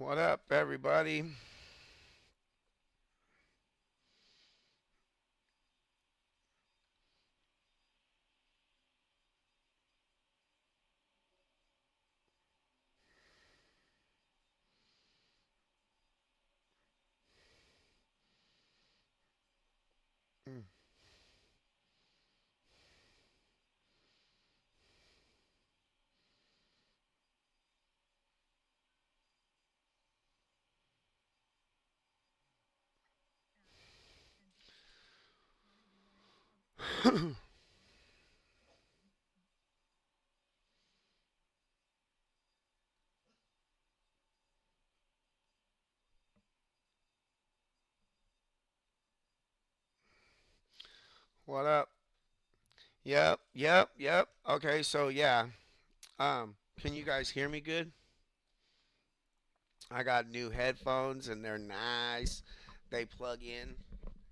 What up, everybody? What up? Yep. Okay, so yeah. Can you guys hear me good? I got new headphones and they're nice. They plug in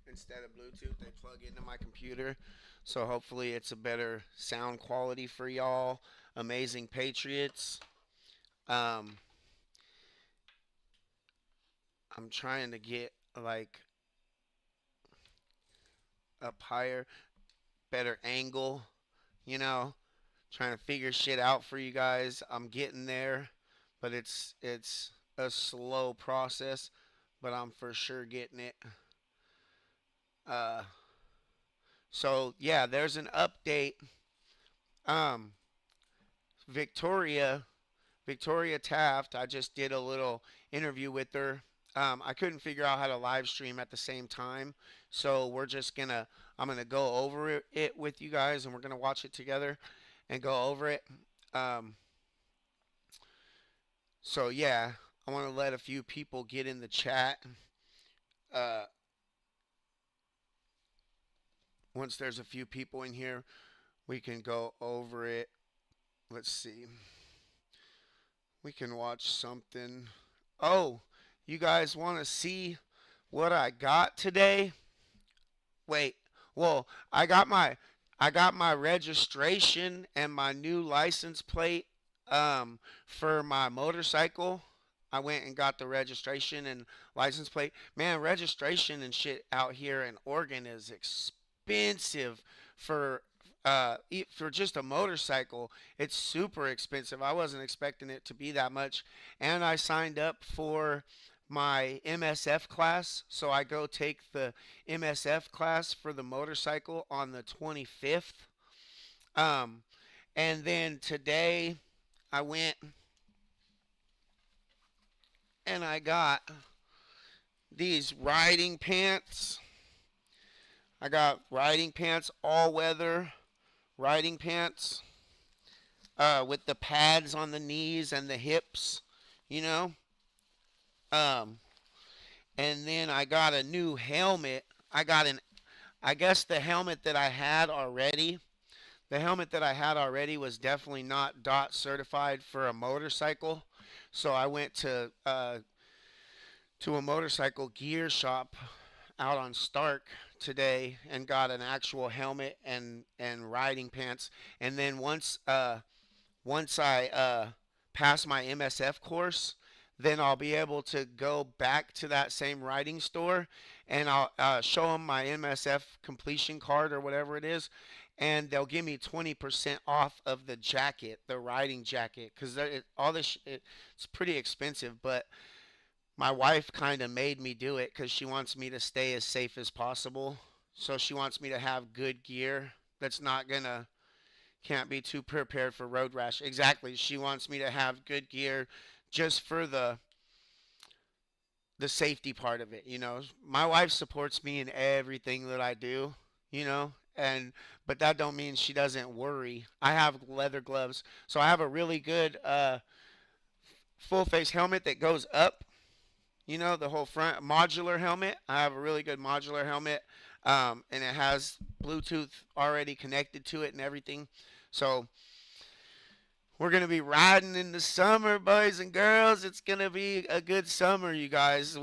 instead of Bluetooth, they plug into my computer. So hopefully it's a better sound quality for y'all. Amazing Patriots. Um, I'm trying to get like up higher, better angle, you know, trying to figure shit out for you guys. I'm getting there, but it's a slow process, but I'm for sure getting it. Uh, so yeah, there's an update. Um, Victoria, Victoria Taft. I just did a little interview with her. I couldn't figure out how to live stream at the same time, so I'm gonna go over it with you guys, and we're gonna watch it together and go over it. Um, So yeah, I want to let a few people get in the chat. Uh, Once there's a few people in here, we can go over it. Let's see. We can watch something. Oh, you guys want to see what I got today? Wait. Well, I got my registration and my new license plate for my motorcycle. I went and got the registration and license plate. Man, registration and shit out here in Oregon is expensive for for just a motorcycle. It's super expensive. I wasn't expecting it to be that much. And I signed up for my MSF class, so I go take the MSF class for the motorcycle on the 25th. Um, and then today I went and I got these riding pants. I got riding pants, all weather riding pants, with the pads on the knees and the hips, you know. Um, and then I got a new helmet. I guess the helmet that I had already, the helmet that I had already was definitely not DOT certified for a motorcycle. So I went to a motorcycle gear shop out on Stark today and got an actual helmet and riding pants. And then once I pass my MSF course, then I'll be able to go back to that same riding store and I'll show them my MSF completion card or whatever it is, and they'll give me 20% off of the jacket, the riding jacket, because all this it's pretty expensive. But my wife kind of made me do it because she wants me to stay as safe as possible. So she wants me to have good gear that's not gonna can't be too prepared for road rash. Exactly. She wants me to have good gear just for the safety part of it, you know. My wife supports me in everything that I do, you know, and but that don't mean she doesn't worry. I have leather gloves. So I have a really good full face helmet that goes up, you know, the whole front modular helmet. I have a really good modular helmet, and it has Bluetooth already connected to it and everything. So we're gonna be riding in the summer, boys and girls. It's gonna be a good summer, you guys.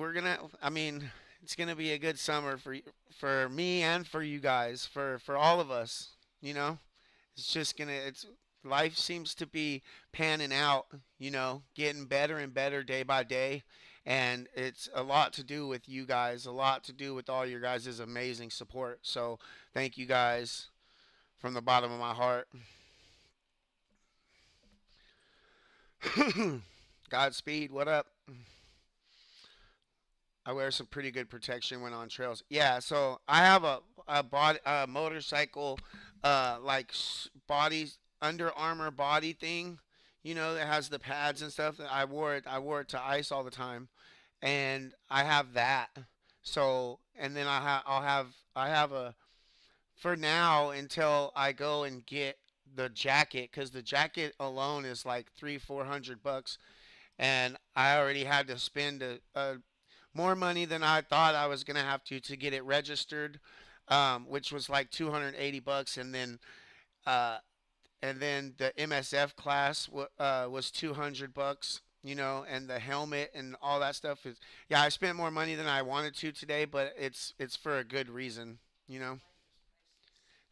I mean, it's gonna be a good summer for me and for you guys, for all of us. You know, it's life seems to be panning out, getting better and better day by day. And it's a lot to do with you guys, a lot to do with all your guys' amazing support. So thank you guys from the bottom of my heart. Godspeed, what up? I wear some pretty good protection when on trails. Yeah, so I have a motorcycle, like body Under Armour body thing, that has the pads and stuff. That I wore it to ice all the time, and I have that. So, and then I have a for now until I go and get the jacket, because the jacket alone is like 300-400 bucks, and I already had to spend more money than I thought I was gonna have to get it registered, which was like 280 bucks, uh, and then the MSF class was 200 bucks. And the helmet and all that stuff is, yeah. I spent more money than I wanted to today, but it's for a good reason. You know.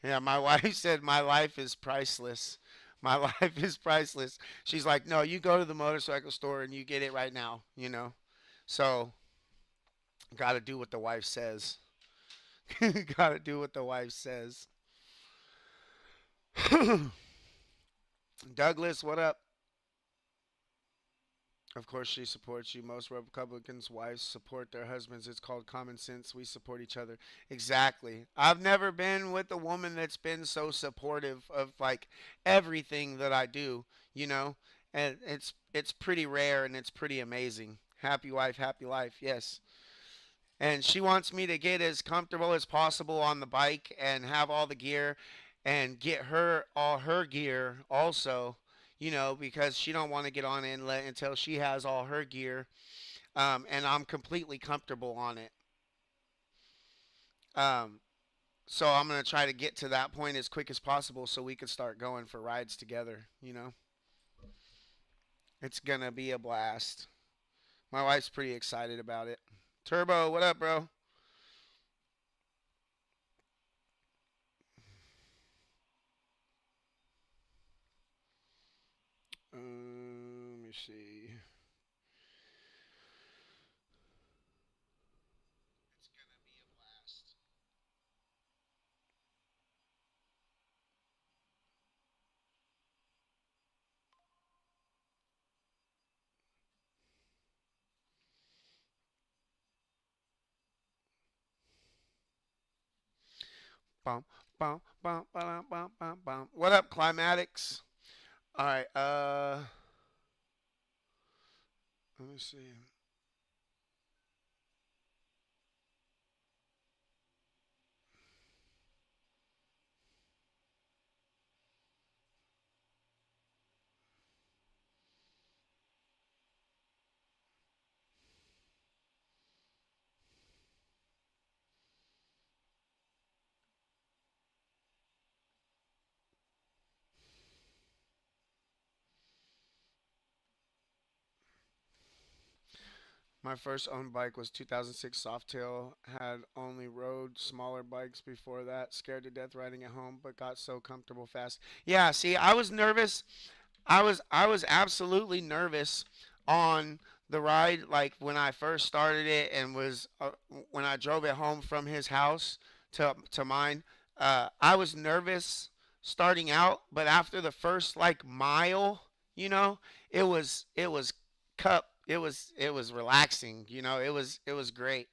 Yeah, my wife said my life is priceless. My life is priceless. She's like, no, you go to the motorcycle store and you get it right now. So, gotta do what the wife says. Gotta do what the wife says. Douglas, what up? Of course, she supports you. Most Republicans' wives support their husbands. It's called common sense. We support each other. Exactly. I've never been with a woman that's been so supportive of like everything that I do, you know? And it's pretty rare and it's pretty amazing. Happy wife, happy life. Yes. And she wants me to get as comfortable as possible on the bike and have all the gear and get her all her gear also, because she don't want to get on it until she has all her gear, and I'm completely comfortable on it. um, so I'm gonna try to get to that point as quick as possible so we can start going for rides together. It's gonna be a blast. My wife's pretty excited about it. Turbo, what up, bro? Let me see. Bum, bum, bum, bum, bum, bum, bum. What up, climatics? All right. Let me see. My first owned bike was 2006 Softail. Had only rode smaller bikes before that. Scared to death riding at home, but got so comfortable fast. Yeah, see, I was nervous. I was absolutely nervous on the ride, like when I first started it, and was when I drove it home from his house to mine. I was nervous starting out, but after the first like mile, it was it was relaxing. It was great.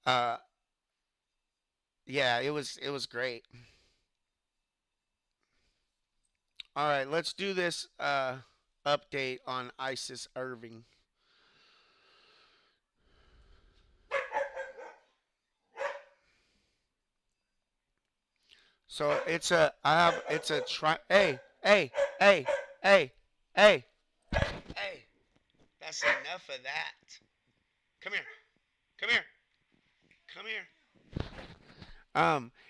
Uh, yeah, it was great. All right, let's do this update on ISIS Irving. So it's a try. Hey, hey, hey, hey. That's enough of that. Come here, come here, come here.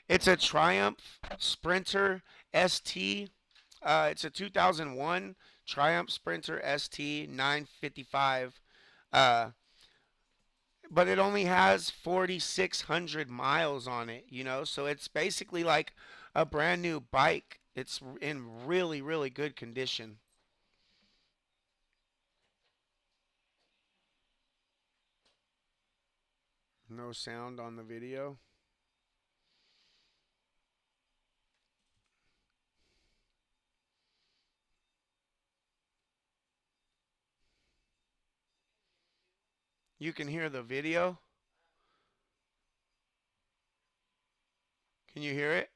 It's a Triumph Sprinter ST. It's a 2001 Triumph Sprinter ST 955. Uh, but it only has 4,600 miles on it. So it's basically like a brand new bike. It's in really, really good condition. No sound on the video. You can hear the video. Can you hear it?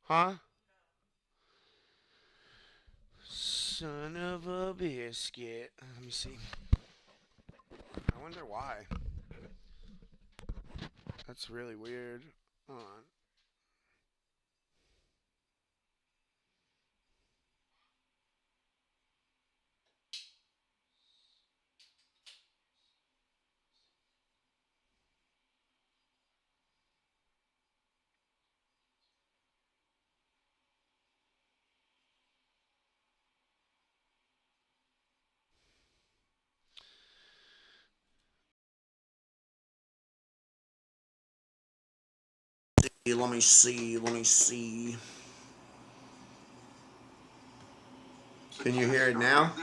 Huh? Son of a biscuit. Let me see. I wonder why. That's really weird. Hold on. Let me see. Let me see. Can you hear it now?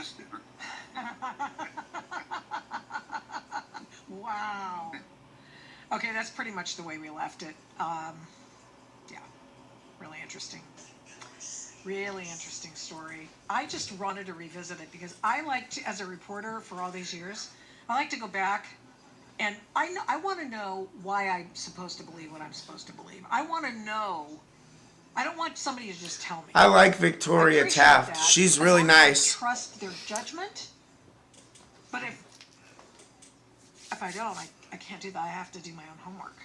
Wow. Okay, that's pretty much the way we left it. Yeah, really interesting. Really interesting story. I just wanted to revisit it because I like to, as a reporter for all these years, I like to go back and I want to know why I'm supposed to believe what I'm supposed to believe. I want to know. I don't want somebody to just tell me. I like I Victoria appreciate Taft. that. She's As really long as I nice. trust their judgment. But if I don't, I can't do that. I have to do my own homework.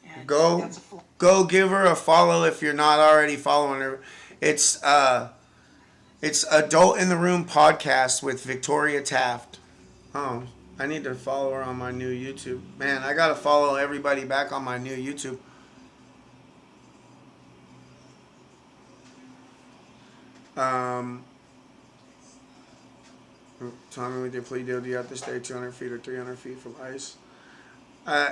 And Go that's a flaw. go give her a follow if you're not already following her. It's Adult in the Room podcast with Victoria Taft. Oh, I need to follow her on my new YouTube. Man, I gotta follow everybody back on my new YouTube. Um, Tommy, with your plea deal, do you have to stay 200 feet or 300 feet from ice? Uh,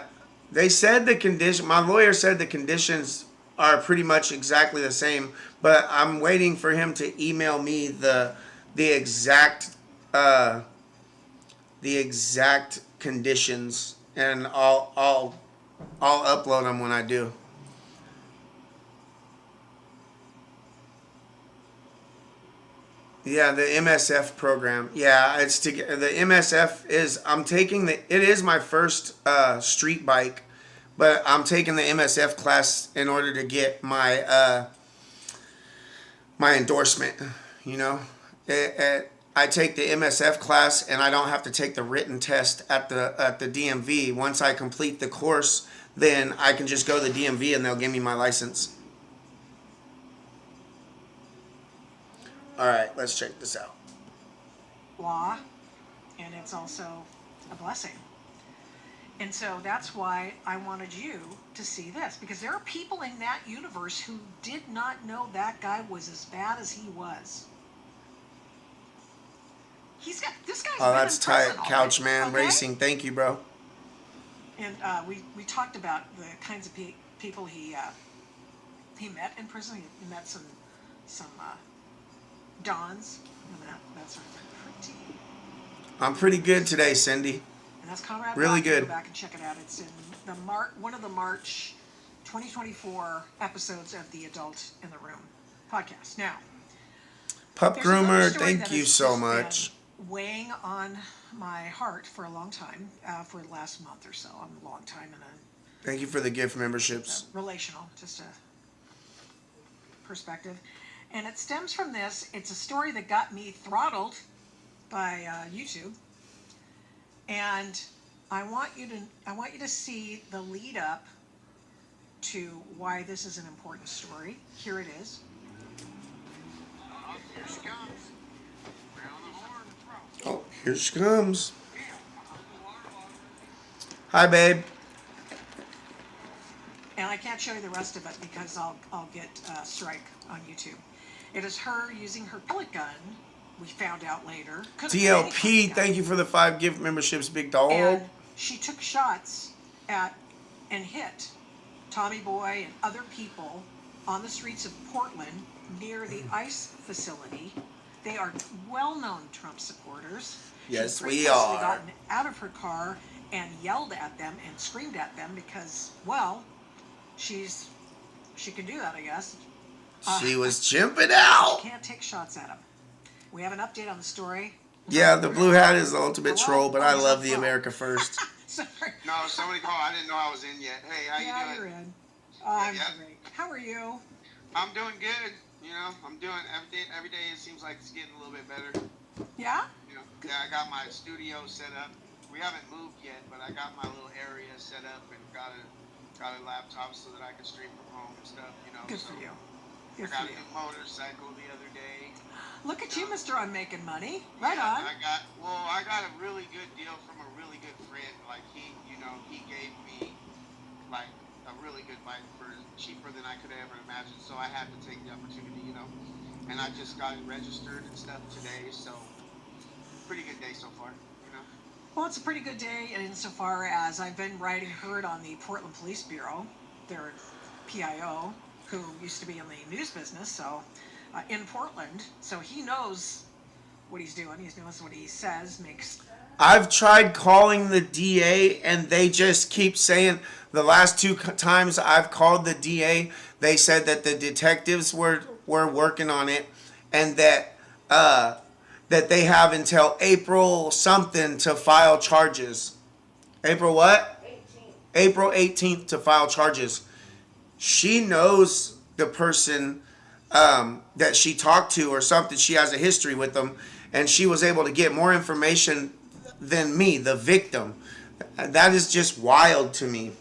they said the condition. My lawyer said the conditions are pretty much exactly the same, but I'm waiting for him to email me the exact uh, the exact conditions, and I'll upload them when I do. Yeah, the MSF program. Yeah, it's to get the MSF is I'm taking the it is my first street bike, but I'm taking the MSF class in order to get my endorsement. You know, I take the MSF class and I don't have to take the written test at the DMV. Once I complete the course, then I can just go to the DMV and they'll give me my license. All right, let's check this out. Law, and it's also a blessing. And so that's why I wanted you to see this, because there are people in that universe who did not know that guy was as bad as he was. This guy's Oh, been that's in tight, prison Couch already, Man okay? Racing. Thank you, bro. And we talked about the kinds of people he met in prison. He met some dons, and that's pretty. I'm pretty good today, Cindy. And that's Conrad. Really Rock. good. Go back and check it out. It's in the one of the March 2024 episodes of the Adult in the Room podcast. Now, Pup there's another Groomer, story that thank you has so just much. been weighing on my heart for a long time, for the last month or so. I'm a long time in Thank you for the gift a memberships. relational, just a perspective. And it stems from this. It's a story that got me throttled by YouTube. And I want you to see the lead up to why this is an important story. Here it is. Here she comes. Round the horn. Oh, here she comes. Hi, babe. And I can't show you the rest of it because I'll get a strike on YouTube. It is her using her pellet gun. We found out later. DLP, thank you for the 5 gift memberships, big dog. And she took shots at and hit Tommy Boy and other people on the streets of Portland near the ICE facility. They are well-known Trump supporters. She's Yes, we previously are. gotten out of her car and yelled at them and screamed at them because, well, she can do that, I guess. She was chimping She out. can't take shots at him. We have an update on the story. Yeah, the blue hat is the ultimate Hello? troll, but Oh, I he's love on the phone. America First. Sorry. No, somebody called. I didn't know I was in yet. Hey, how Yeah, you you're doing? in. I'm Yeah. great. How are you? I'm doing good. You know, I'm doing every day. Every day it seems like it's getting a little bit better. Yeah? You know, yeah, I got my studio set up. We haven't moved yet, but I got my little area set up and got a laptop so that I can stream from home and stuff. You know, Good so for you. I Good got for a you. new motorcycle the other day. Look at you, Mr. I'm making money. Right Yeah, on. I got a really good deal from a really good friend. Like he gave me like a really good bike for cheaper than I could have ever imagined. So I had to take the opportunity, you know. And I just got it registered and stuff today. So pretty good day so far, you know. Well, it's a pretty good day insofar as I've been riding herd on the Portland Police Bureau, their PIO, who used to be in the news business, so in Portland. So he knows what he's doing. He knows what he says makes. I've tried calling the DA, and they just keep saying the last two times I've called the DA, they said that the detectives were working on it, and that they have until April something to file charges. April what? 18th. April 18th to file charges. She knows the person that she talked to or something. She has a history with them, and she was able to get more information than me, the victim. That is just wild to me.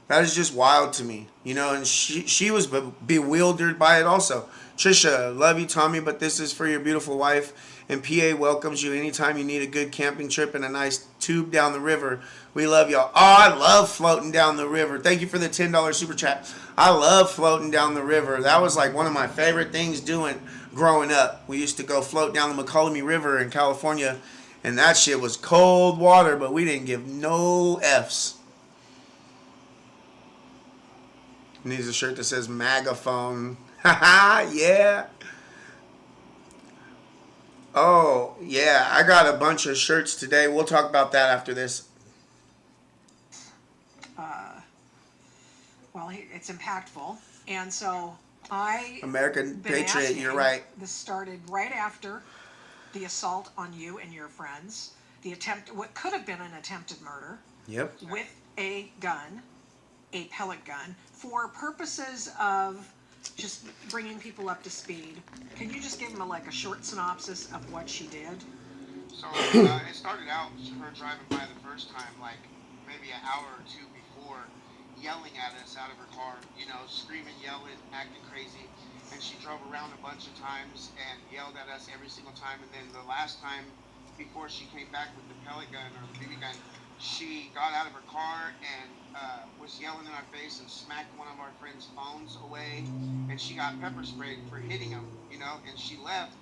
That is just wild to me, you know. And she was bewildered by it also. Trisha, love you, Tommy, but this is for your beautiful wife. And PA welcomes you anytime you need a good camping trip and a nice tube down the river. We love y'all. Oh, I love floating down the river. Thank you for the $10 super chat. I love floating down the river. That was like one of my favorite things doing growing up. We used to go float down the McCollum River in California, and that shit was cold water, but we didn't give no F's. Needs a shirt that says MAGAphone. Haha, yeah. Oh, yeah. I got a bunch of shirts today. We'll talk about that after this. Well, it's impactful, and so I American been Patriot, asking, you're right. This started right after the assault on you and your friends, the attempt, what could have been an attempted murder Yep. with a gun, a pellet gun, for purposes of just bringing people up to speed. Can you just give them like a short synopsis of what she did? So it started out her driving by the first time, like maybe an hour or two before, yelling at us out of her car, you know, screaming, yelling, acting crazy. And she drove around a bunch of times and yelled at us every single time. And then the last time, before she came back with the pellet gun or the BB gun, she got out of her car and was yelling in our face and smacked one of our friends' phones away. And she got pepper sprayed for hitting him, you know, and she left.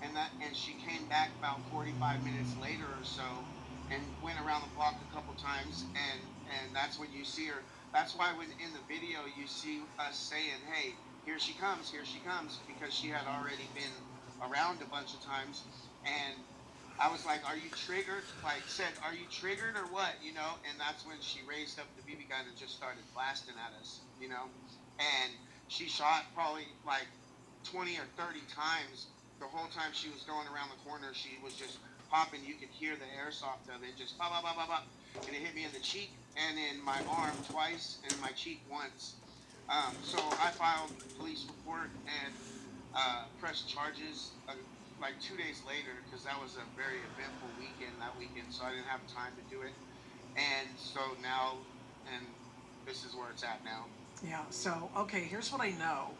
And she came back about 45 minutes later or so and went around the block a couple times, and that's when you see her. That's why when in the video you see us saying, hey, here she comes, because she had already been around a bunch of times. And I was like, are you triggered? Like, said, are you triggered or what, you know? And that's when she raised up the BB gun and just started blasting at us, you know? And she shot probably like 20 or 30 times. The whole time she was going around the corner, she was just popping. You could hear the airsoft of it just pop, pop, pop, pop, pop. And it hit me in the cheek and in my arm twice and in my cheek once. So I filed a police report and pressed charges like 2 days later because that was a very eventful weekend that weekend, so I didn't have time to do it. And so now, and this is where it's at now. Yeah, so, okay, here's what I know.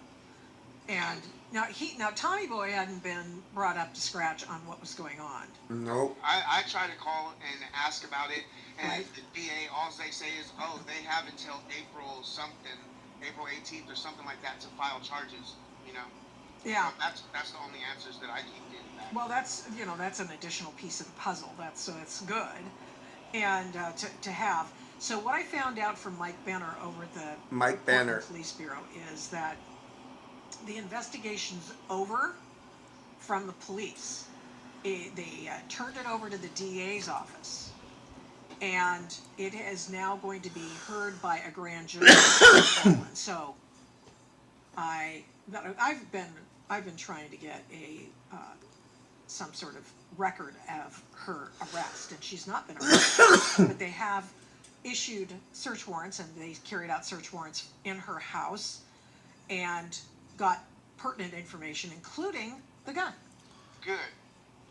And now Tommy Boy hadn't been brought up to scratch on what was going on. Nope. I try to call and ask about it, and Right. the DA, all they say is, oh, they have until April something, April 18th or something like that to file charges, you know. Yeah. So that's the only answers that I keep getting back. Well, that's an additional piece of the puzzle. That's good. and to have. So what I found out from Mike Benner over at the Mike Portland Banner. Police Bureau is that the investigation's over from the police. They turned it over to the DA's office, and it is now going to be heard by a grand jury. So I I've been trying to get a some sort of record of her arrest, and she's not been arrested, but they have issued search warrants, and they carried out search warrants in her house and got pertinent information, including the gun. Good.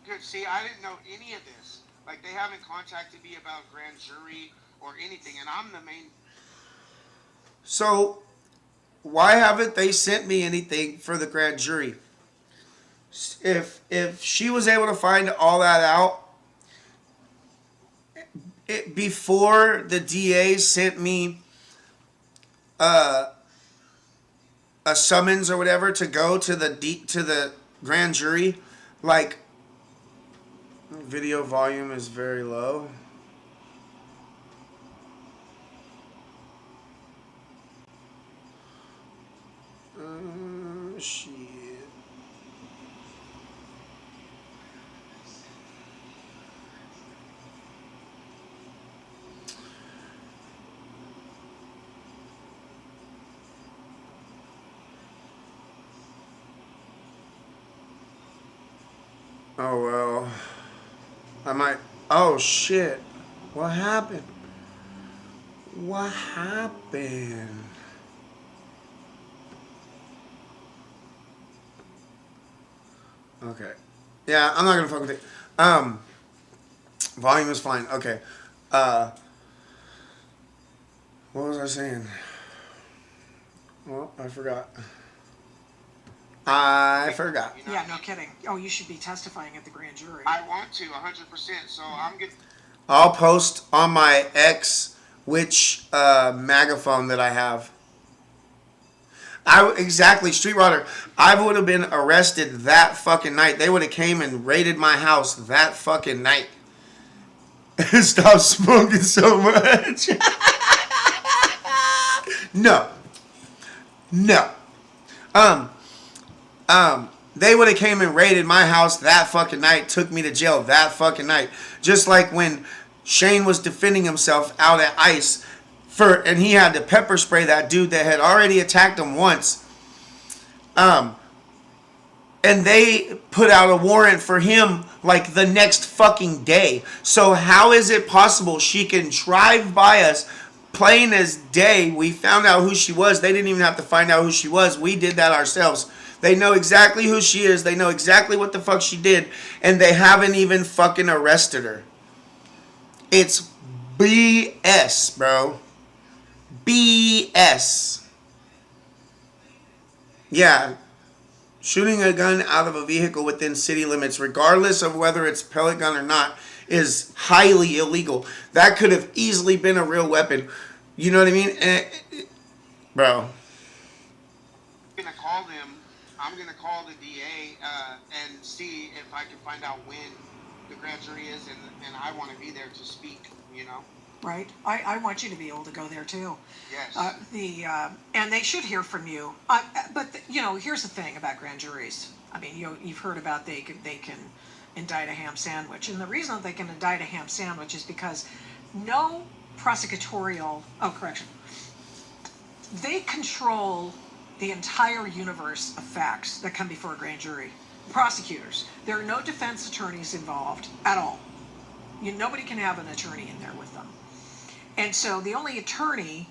Good. See, I didn't know any of this. Like, they haven't contacted me about grand jury or anything, and I'm the main. So, why haven't they sent me anything for the grand jury? If she was able to find all that out before the DA sent me a summons or whatever to go to the grand jury, like, video volume is very low. Shit. Oh well. I might. Oh shit. What happened? What happened? Okay. Yeah, I'm not gonna fuck with it. Volume is fine. Okay. What was I saying? Well, I forgot. I forgot. You know, Yeah, no kidding. Oh, you should be testifying at the grand jury. I want to 100%. So I'm gonna. I'll post on my X which megaphone that I have. Exactly, Streetwater. I would have been arrested that fucking night. They would have came and raided my house that fucking night. Stop smoking so much. No. No. They would have came and raided my house that fucking night, took me to jail that fucking night. Just like when Shane was defending himself out at ICE and he had to pepper spray that dude that had already attacked him once. And they put out a warrant for him like the next fucking day. So how is it possible she can drive by us plain as day? We found out who she was. They didn't even have to find out who she was. We did that ourselves. They know exactly who she is. They know exactly what the fuck she did. And they haven't even fucking arrested her. It's BS, bro. BS. Yeah. Shooting a gun out of a vehicle within city limits, regardless of whether it's a pellet gun or not, is highly illegal. That could have easily been a real weapon. You know what I mean? Bro. I'm gonna call them. I'm gonna call the DA and see if I can find out when the grand jury is, and I want to be there to speak. You know. Right? I want you to be able to go there too. Yes. And they should hear from you. Here's the thing about grand juries. I mean, you've heard about they can indict a ham sandwich, and the reason that they can indict a ham sandwich is because no prosecutorial. Oh, correction. They control the entire universe of facts that come before a grand jury. Prosecutors. There are no defense attorneys involved at all. Nobody can have an attorney in there with them. And so the only attorney,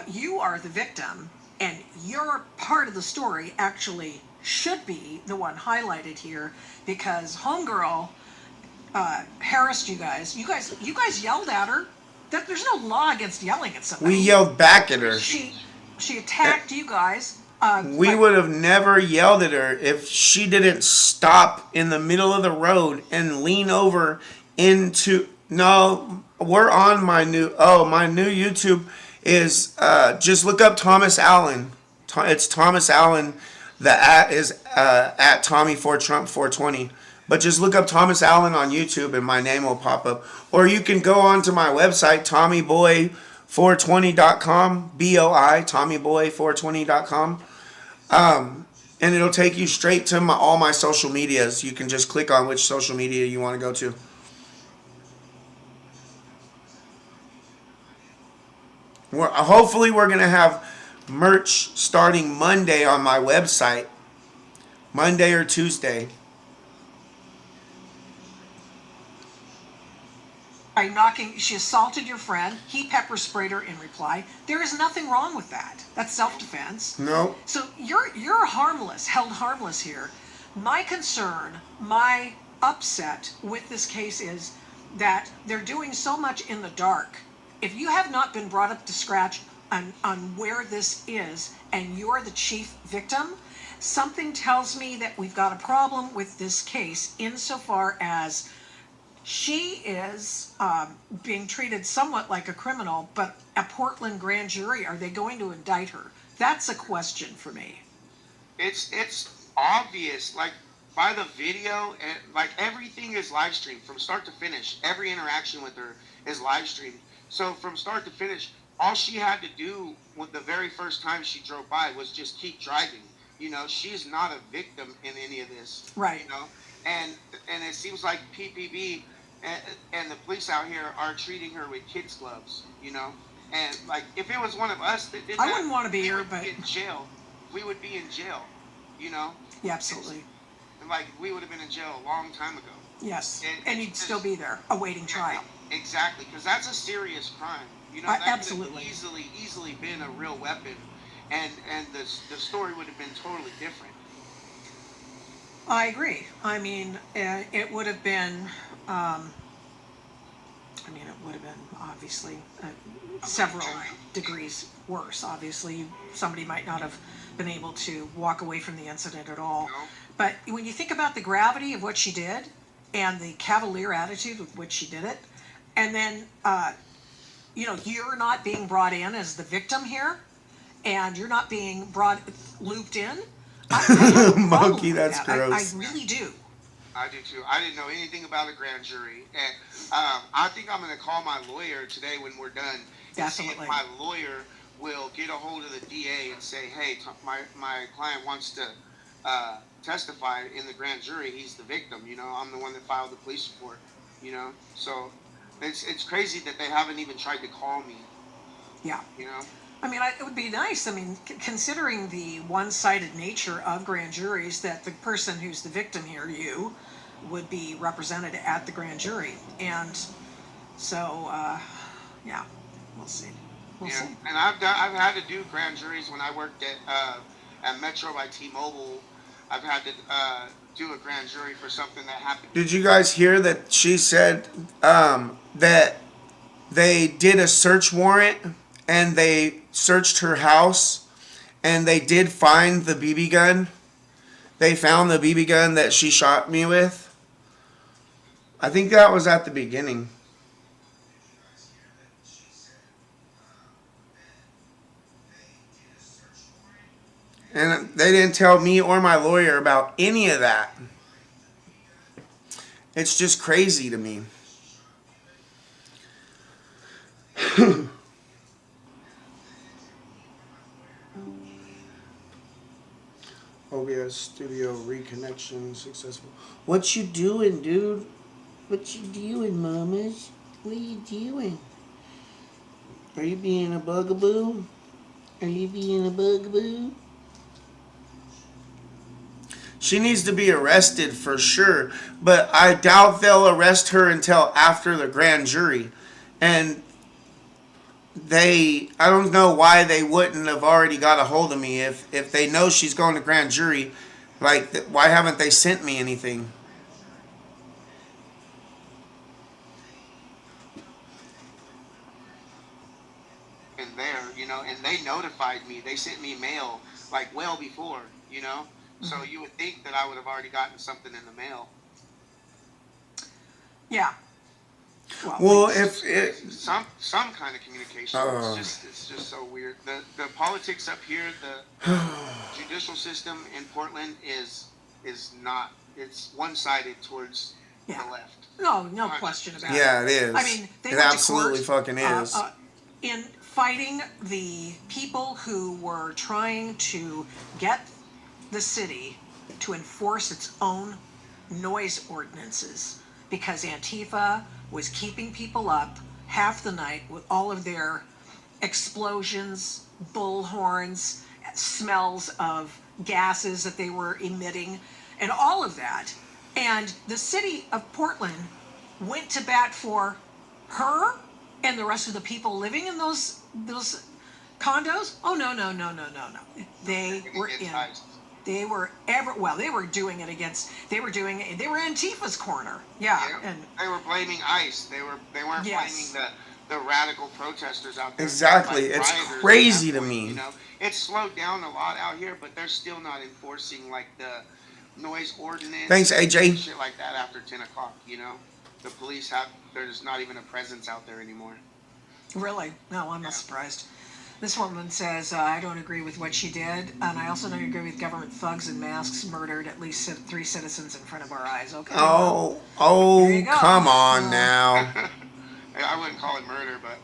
you are the victim, and your part of the story actually should be the one highlighted here, because Homegirl harassed you guys. You guys yelled at her. There's no law against yelling at somebody. We yelled back at her. She attacked you guys. We would have never yelled at her if she didn't stop in the middle of the road and lean over into. No, we're on my new YouTube is just look up Thomas Allen. It's Thomas Allen. The at is at Tommy for Trump 420. But just look up Thomas Allen on YouTube and my name will pop up. Or you can go onto my website, TommyBoy420.com, BOI, TommyBoy420.com. And it'll take you straight to all my social medias. You can just click on which social media you want to go to. Hopefully we're going to have merch starting Monday on my website. Monday or Tuesday. By knocking, she assaulted your friend. He pepper sprayed her in reply. There is nothing wrong with that. That's self-defense. No. So you're harmless, held harmless here. My concern, my upset with this case is that they're doing so much in the dark. If you have not been brought up to scratch on where this is and you're the chief victim, something tells me that we've got a problem with this case insofar as she is being treated somewhat like a criminal, but a Portland grand jury, are they going to indict her? That's a question for me. It's obvious, like by the video, and like everything is live streamed from start to finish. Every interaction with her is live streamed. So from start to finish, all she had to do with the very first time she drove by was just keep driving. You know, she's not a victim in any of this. Right. You know, and it seems like PPB and the police out here are treating her with kids' gloves. You know, and like if it was one of us that did that, I wouldn't want to be here, but in jail, we would be in jail. You know. Yeah, absolutely. Like we would have been in jail a long time ago. Yes, and you'd still be there awaiting trial. Exactly, because that's a serious crime. You know, that absolutely. could have easily been a real weapon, and the story would have been totally different. I agree. I mean, it would have been. It would have been obviously several degrees worse. Obviously, somebody might not have been able to walk away from the incident at all. No. But when you think about the gravity of what she did and the cavalier attitude with which she did it, and then you're not being brought in as the victim here, and you're not being looped in. I have a problem Monkey, with that's that. gross. I really do. I do too. I didn't know anything about a grand jury, and I think I'm going to call my lawyer today when we're done. And see if Definitely. my lawyer will get a hold of the DA and say, "Hey, my client wants to testify in the grand jury. He's the victim. You know, I'm the one that filed the police report. You know, so it's crazy that they haven't even tried to call me. Yeah. You know." I mean, it would be nice. I mean, considering the one-sided nature of grand juries, that the person who's the victim here, you, would be represented at the grand jury, and so yeah, we'll see. We'll see. And I've had to do grand juries when I worked at Metro by T-Mobile. I've had to do a grand jury for something that happened. Did you guys hear that she said that they did a search warrant and they searched her house and they did find the BB gun? They found the BB gun that she shot me with. I think that was at the beginning. And they didn't tell me or my lawyer about any of that. It's just crazy to me. OBS studio reconnection successful. What you doing, dude? What you doing, mamas? What you doing? Are you being a bugaboo? Are you being a bugaboo? She needs to be arrested for sure, but I doubt they'll arrest her until after the grand jury. And I don't know why they wouldn't have already got a hold of me if they know she's going to grand jury. Like, why haven't they sent me anything? And there, you know, and they notified me. They sent me mail like well before, you know. So you would think that I would have already gotten something in the mail. Yeah. Well, if it, some kind of communication. It's just so weird. The politics up here, the judicial system in Portland is not it's one-sided towards Yeah. the left. No, no question about it. Yeah, it is. I mean, they it went absolutely to court, fucking is. in fighting the people who were trying to get the city to enforce its own noise ordinances because Antifa was keeping people up half the night with all of their explosions, bullhorns, smells of gases that they were emitting, and all of that. And the city of Portland went to bat for her and the rest of the people living in those condos. Oh no, no, no, no, no, no. They were in. They were they were doing it against. They were Antifa's corner. Yeah, Yeah, and they were blaming ICE. They weren't yes. blaming the radical protesters out there. Exactly. Like It's rioters crazy at that to point, me. You know, it's slowed down a lot out here, but they're still not enforcing like the noise ordinance. Thanks, and AJ. shit like that after 10 o'clock. You know, the police have there's not even a presence out there anymore. Really? No, I'm not surprised. This woman says, I don't agree with what she did, and I also don't agree with government thugs in masks murdered at least 3 citizens in front of our eyes. Okay. Oh, There you go. come on now. I wouldn't call it murder, but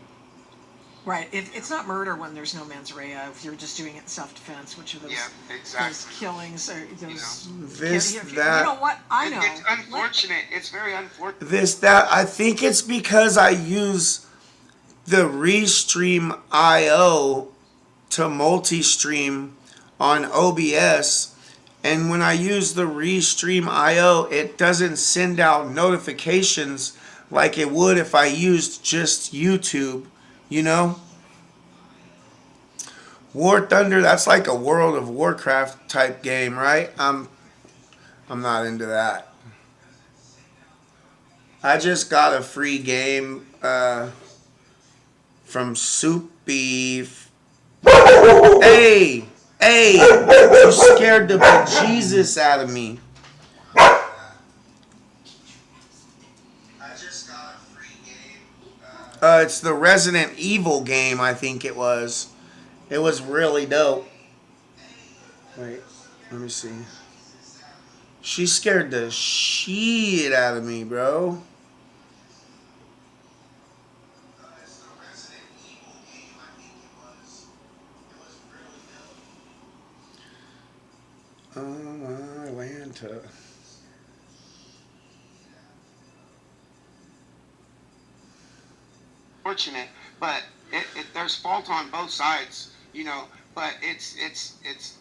Right. It's not murder when there's no mens rea. If you're just doing it in self-defense, which are those, yeah, exactly. those killings or those. This, you that. know what? I know. It's unfortunate. It's very unfortunate. This, that. I think it's because I use the Restream IO to multi-stream on OBS, and when I use the Restream IO, it doesn't send out notifications like it would if I used just YouTube, you know? War Thunder, that's like a World of Warcraft type game, right? I'm not into that. I just got a free game from Soupy. Hey, you scared the bejesus out of me. I just got a free game. It's the Resident Evil game, I think it was. It was really dope. Wait, let me see. She scared the shit out of me, bro. Atlanta. Fortunate, but there's fault on both sides, you know. But it's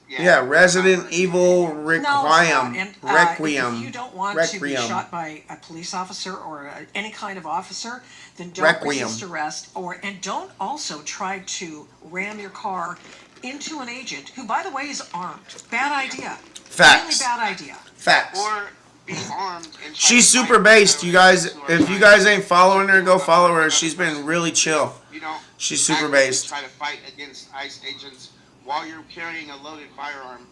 Yeah, Resident Evil Requiem. No, and, Requiem. if you don't want to be shot by a police officer or any kind of officer, then don't Requiem. resist arrest, and don't also try to ram your car into an agent who, by the way, is armed. Bad idea. Facts. Really bad idea. Facts. Or be armed. And she's super based, you guys. If you guys ain't following her, go follow her. She's been really chill. You don't. She's super based. Try to fight against ICE agents while you're carrying a loaded firearm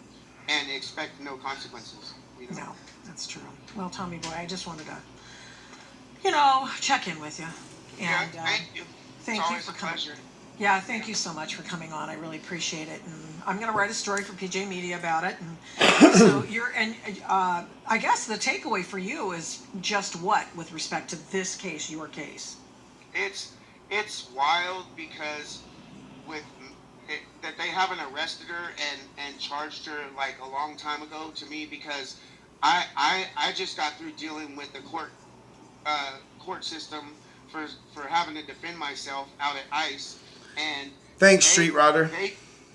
and expect no consequences. You know? No, that's true. Well, Tommy boy, I just wanted to, check in with you. And thank you. Thank you for coming. Yeah, thank you so much for coming on. I really appreciate it. And I'm going to write a story for PJ Media about it. And so I guess the takeaway for you is just what with respect to this case, your case? It's wild because that they haven't arrested her and charged her like a long time ago to me, because I just got through dealing with the court system for having to defend myself out at ICE, and thanks, Street Rodder.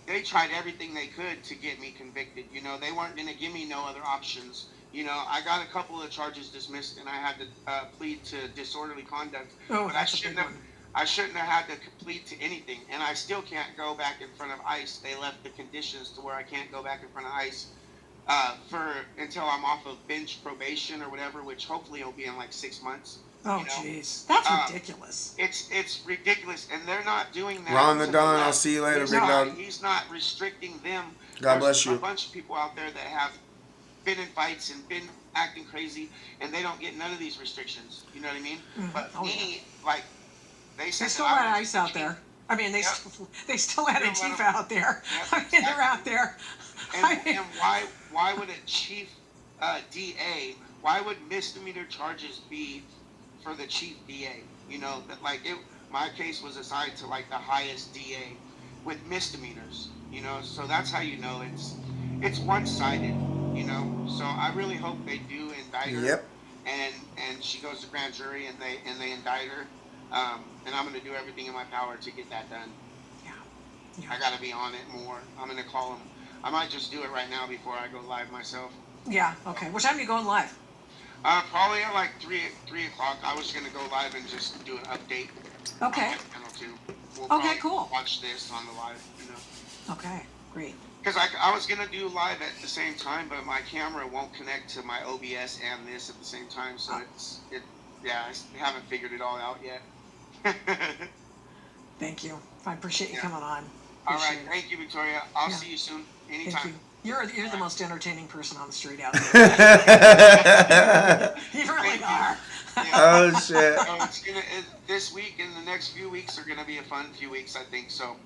They tried everything they could to get me convicted. You know, they weren't going to give me no other options. You know, I got a couple of charges dismissed, and I had to plead to disorderly conduct. Oh, but that's a big one. I shouldn't have had to plead to anything, and I still can't go back in front of ICE. They left the conditions to where I can't go back in front of ICE until I'm off of bench probation or whatever, which hopefully will be in like 6 months. Oh, jeez, that's ridiculous. It's ridiculous, and they're not doing that. Ron the Don, I'll see you later, big dog. He's not restricting them. God bless you. There's a bunch of people out there that have been in fights and been acting crazy, and they don't get none of these restrictions. You know what I mean? Mm-hmm. But me, like, they still had ICE out there. I mean, they still had Antifa out there. I mean, they're out there. And why would a chief DA, why would misdemeanor charges be for the chief DA? You know, that like it, my case was assigned to like the highest DA with misdemeanors. You know, so that's how you know it's one sided. You know, so I really hope they do indict her, Yep. and she goes to grand jury and they indict her. And I'm gonna do everything in my power to get that done. Yeah. I Yeah. gotta be on it more. I'm gonna call him. I might just do it right now before I go live myself. Yeah. Okay. What time are you going live? Probably at like 3 o'clock. I was gonna go live and just do an update on Okay. my channel too. We'll Okay, probably cool. watch this on the live, you know. Okay. Great. Because I was gonna do live at the same time, but my camera won't connect to my OBS and this at the same time, so yeah, I haven't figured it all out yet. Thank you. I appreciate you Yeah. coming on. All right, Appreciate it. thank you, Victoria. I'll Yeah. see you soon. Thank Anytime. you. You're the most entertaining person on the street out there. You really Thank you. are. Yeah. Oh shit. So this week and the next few weeks are gonna be a fun few weeks, I think. So.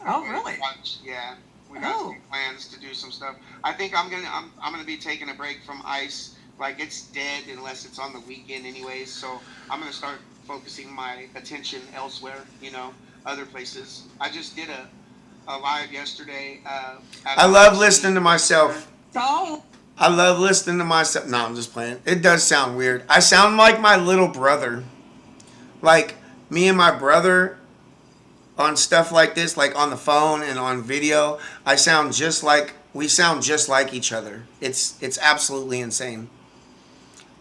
Oh, really? Yeah, we got Oh. some plans to do some stuff. I think I'm gonna be taking a break from ice. Like it's dead unless it's on the weekend, anyways. So I'm gonna start focusing my attention elsewhere. You know, other places. I just did a live yesterday. I love listening to myself. Oh, I love listening to myself. No, I'm just playing. It does sound weird. I sound like my little brother. Like me and my brother on stuff like this, like on the phone and on video. We sound just like each other. It's absolutely insane.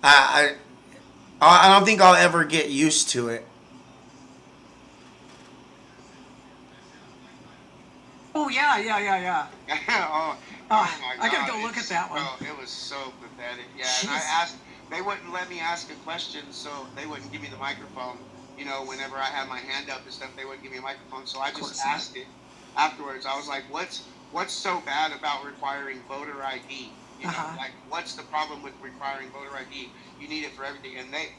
I don't think I'll ever get used to it. oh yeah, yeah, yeah, yeah. oh, Oh, my God! I gotta go look at that one. Oh, it was so pathetic. Yeah, and I Jeez. asked. They wouldn't let me ask a question, so they wouldn't give me the microphone. You know, whenever I had my hand up and stuff, they wouldn't give me a microphone. So I course just not. asked it afterwards. I was like, "What's so bad about requiring voter ID? You know, Uh-huh. like what's the problem with requiring voter ID? You need it for everything." And they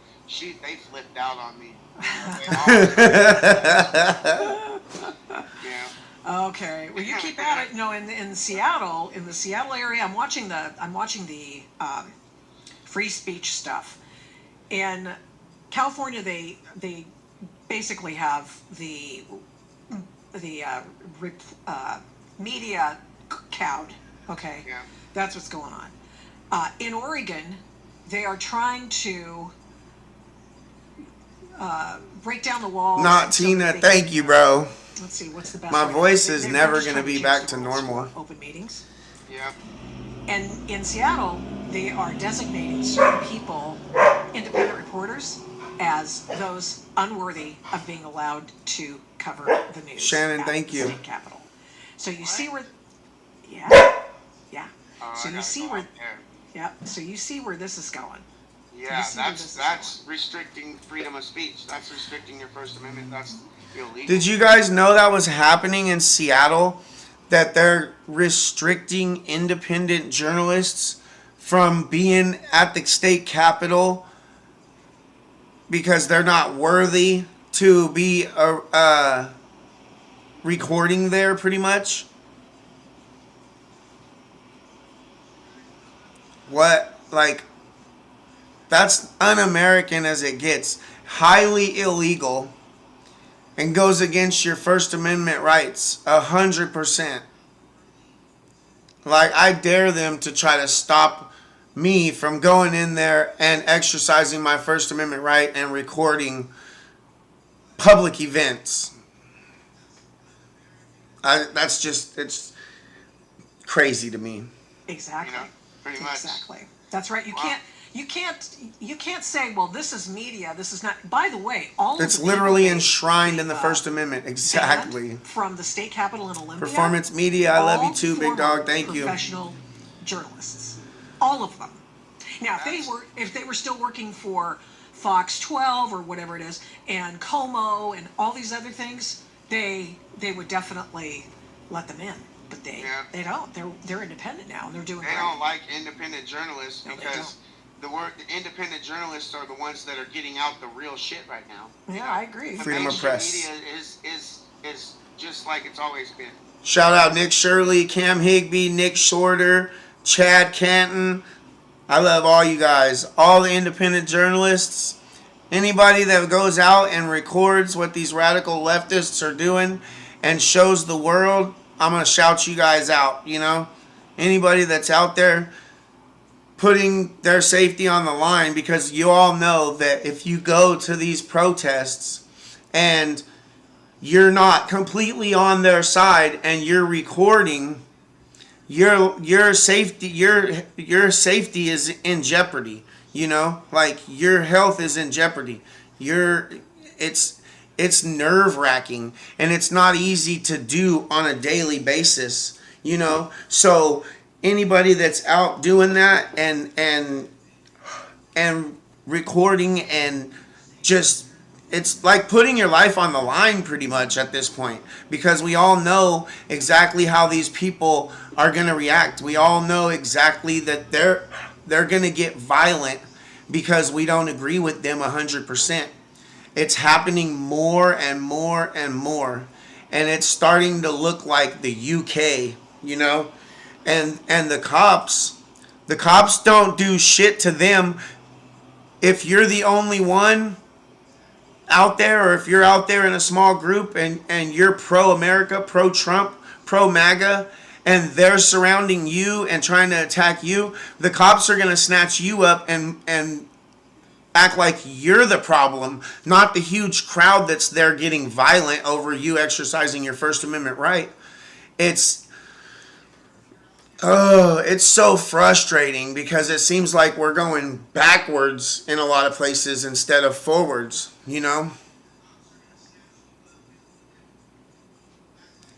flipped out on me. Yeah. Okay. Well, you keep at it. No, in Seattle, in the Seattle area, I'm watching the free speech stuff. In California, they basically have the media cowed. Okay. Yeah. That's what's going on. In Oregon, they are trying to break down the walls. Not so Tina, that they thank can, you, bro. Let's see, what's the best My way? voice is They're never just gonna trying be change back the to rules normal. for open meetings. Yeah. And in Seattle, they are designating certain people, independent reporters, as those unworthy of being allowed to cover the news. Shannon, at thank the you. State Capitol. So you see where, yeah, yeah. So I you gotta see go where, out there. yeah. So you see where this is going. Yeah, see where this is that's restricting freedom of speech. That's restricting your First Amendment. That's illegal. Did you guys know that was happening in Seattle? That they're restricting independent journalists from being at the state capitol because they're not worthy to be recording there, pretty much? What? Like, that's un-American as it gets. Highly illegal. And goes against your First Amendment rights 100%. Like, I dare them to try to stop me from going in there and exercising my First Amendment right and recording public events. It's crazy to me. Exactly. You know, pretty much. Exactly. That's right. Wow. You can't say, well, this is media. This is not. By the way, all of It's the literally people they, enshrined in the First Amendment. banned Exactly. from the state capitol in Olympia. Performance media, I love you all too, big former dog. Thank you. Professional journalists, all of them. Now, if they were still working for Fox 12 or whatever it is, and Como and all these other things, they would definitely let them in. But they don't. They're independent now, and they're doing They great. don't like independent journalists No, they because the independent journalists are the ones that are getting out the real shit right now. Yeah, I agree. The Freedom of mainstream press. media is just like it's always been. Shout out Nick Shirley, Cam Higby, Nick Shorter, Chad Canton, I love all you guys, all the independent journalists, anybody that goes out and records what these radical leftists are doing and shows the world. I'm going to shout you guys out, you know? Anybody that's out there putting their safety on the line, because you all know that if you go to these protests and you're not completely on their side and you're recording, your safety your safety is in jeopardy, you know, like your health is in jeopardy. Your it's nerve wracking, and it's not easy to do on a daily basis, you know. So anybody that's out doing that and recording and just, it's like putting your life on the line pretty much at this point, because we all know exactly how these people are going to react. We all know exactly that they're going to get violent because we don't agree with them 100%. It's happening more and more and more, and it's starting to look like the UK, you know. And the cops don't do shit to them. If you're the only one out there, or if you're out there in a small group and you're pro-America, pro-Trump, pro-MAGA, and they're surrounding you and trying to attack you, the cops are going to snatch you up and act like you're the problem, not the huge crowd that's there getting violent over you exercising your First Amendment right. It's it's so frustrating because it seems like we're going backwards in a lot of places instead of forwards, you know?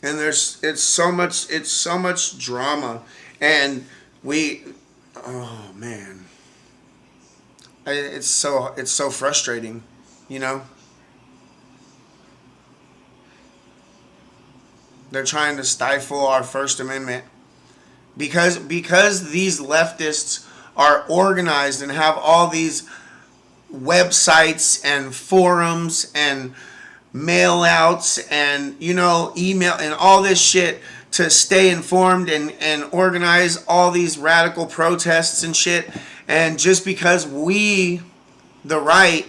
And it's so much drama, and oh man. It's so frustrating, you know? They're trying to stifle our First Amendment because these leftists are organized and have all these websites and forums and mail outs and, you know, email and all this shit to stay informed and organize all these radical protests and shit. And just because we, the right,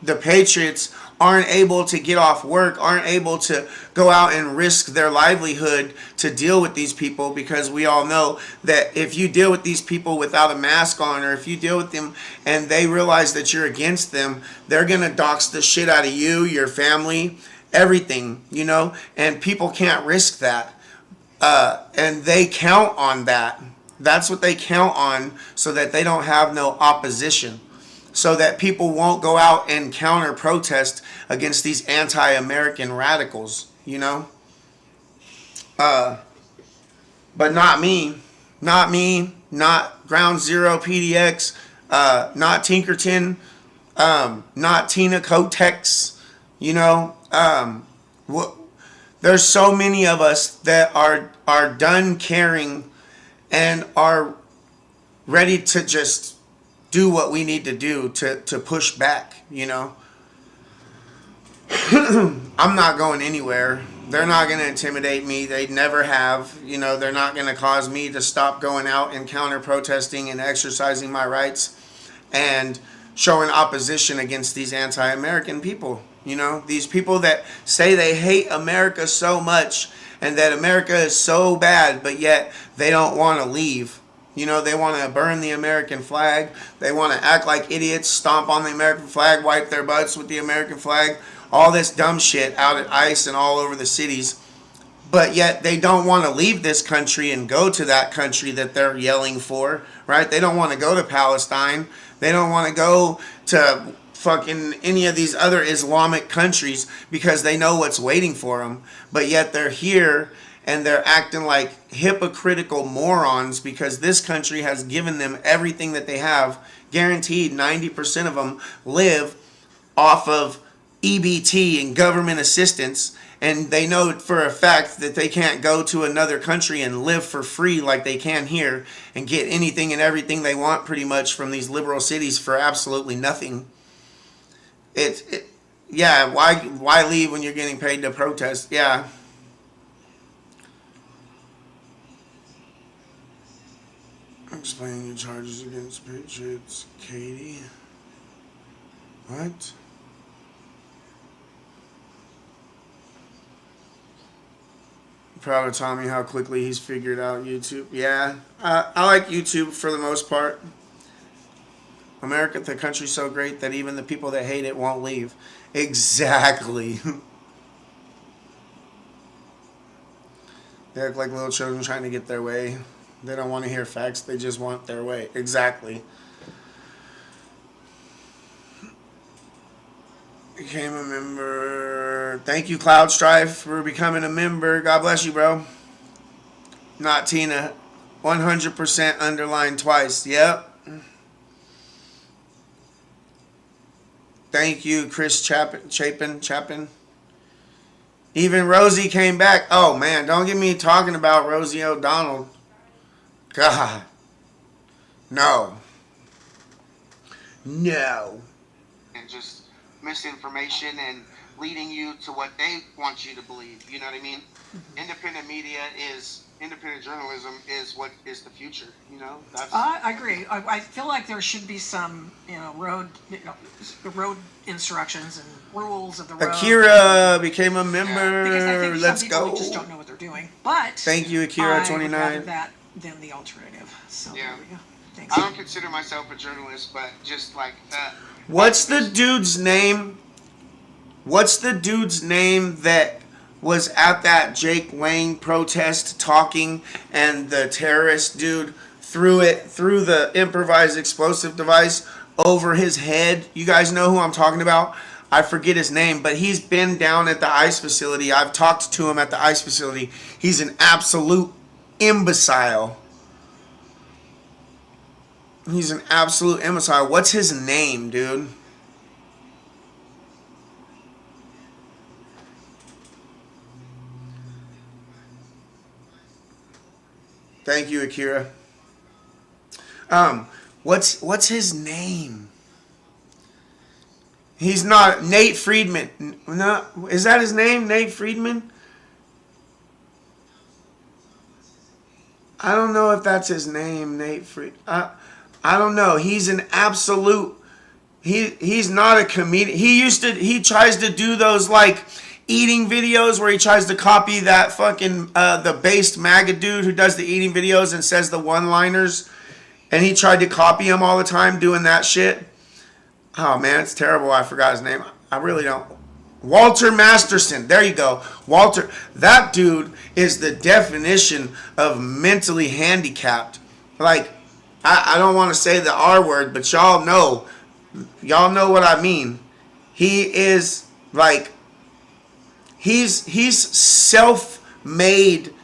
the patriots, aren't able to get off work, aren't able to go out and risk their livelihood to deal with these people, because we all know that if you deal with these people without a mask on, or if you deal with them and they realize that you're against them, they're going to dox the shit out of you, your family, everything, you know, and people can't risk that. And they count on that. That's what they count on, so that they don't have no opposition, so that people won't go out and counter protest against these anti-American radicals, you know? But not me. Not me. Not Ground Zero PDX. Not Tinkerton. Not Tina Kotex. You know? There's so many of us that are done caring and are ready to just do what we need to do to push back, you know. I'm not going anywhere. They're not going to intimidate me. They never have. You know, they're not going to cause me to stop going out and counter protesting and exercising my rights and showing opposition against these anti-American people. You know, these people that say they hate America so much and that America is so bad, but yet they don't want to leave. You know, they want to burn the American flag. They want to act like idiots, stomp on the American flag, wipe their butts with the American flag, all this dumb shit out at ICE and all over the cities. But yet they don't want to leave this country and go to that country that they're yelling for, right? They don't want to go to Palestine. They don't want to go to fucking any of these other Islamic countries because they know what's waiting for them. But yet they're here and they're acting like hypocritical morons because this country has given them everything that they have. Guaranteed 90% of them live off of EBT and government assistance, and they know for a fact that they can't go to another country and live for free like they can here and get anything and everything they want pretty much from these liberal cities for absolutely nothing. Yeah, why leave when you're getting paid to protest? Yeah. Explain your charges against Patriots, Katie. What? Proud of Tommy how quickly he's figured out YouTube. Yeah, I like YouTube for the most part. America, the country's so great that even the people that hate it won't leave. Exactly. They act like little children trying to get their way. They don't want to hear facts. They just want their way. Exactly. Became a member. Thank you, Cloud Strife, for becoming a member. God bless you, bro. Not Tina. 100% underlined twice. Yep. Thank you, Chris Chapin. Even Rosie came back. Oh, man, don't get me talking about Rosie O'Donnell. God. No. No. And just misinformation and leading you to what they want you to believe. You know what I mean? Independent media is independent journalism is what is the future. You know, that's. I agree. I feel like there should be some, road instructions and rules of the road. Akira became a member. Because I think Let's some people go. just don't know what they're doing. But thank you, Akira 29. I would rather that than the alternative. So Yeah. there we go. Thanks. I don't consider myself a journalist, but just like that. What's the dude's name? What's the dude's name that was at that Jake Lang protest talking, and the terrorist dude threw the improvised explosive device over his head? You guys know who I'm talking about? I forget his name, but he's been down at the ICE facility. I've talked to him at the ICE facility. He's an absolute imbecile. He's an absolute imbecile. What's his name, dude? Thank you, Akira. What's his name? He's not Nate Friedman. No, is that his name, Nate Friedman? I don't know if that's his name, Nate Friedman. I don't know. He's an absolute. He's not a comedian. He tries to do those like eating videos where he tries to copy that fucking the based MAGA dude who does the eating videos and says the one-liners, and he tried to copy him all the time doing that shit. Oh man, it's terrible. I forgot his name. I really don't. Walter Masterson. There you go. Walter. That dude is the definition of mentally handicapped. Like, I don't want to say the R word, but y'all know what I mean. He is like, he's self-made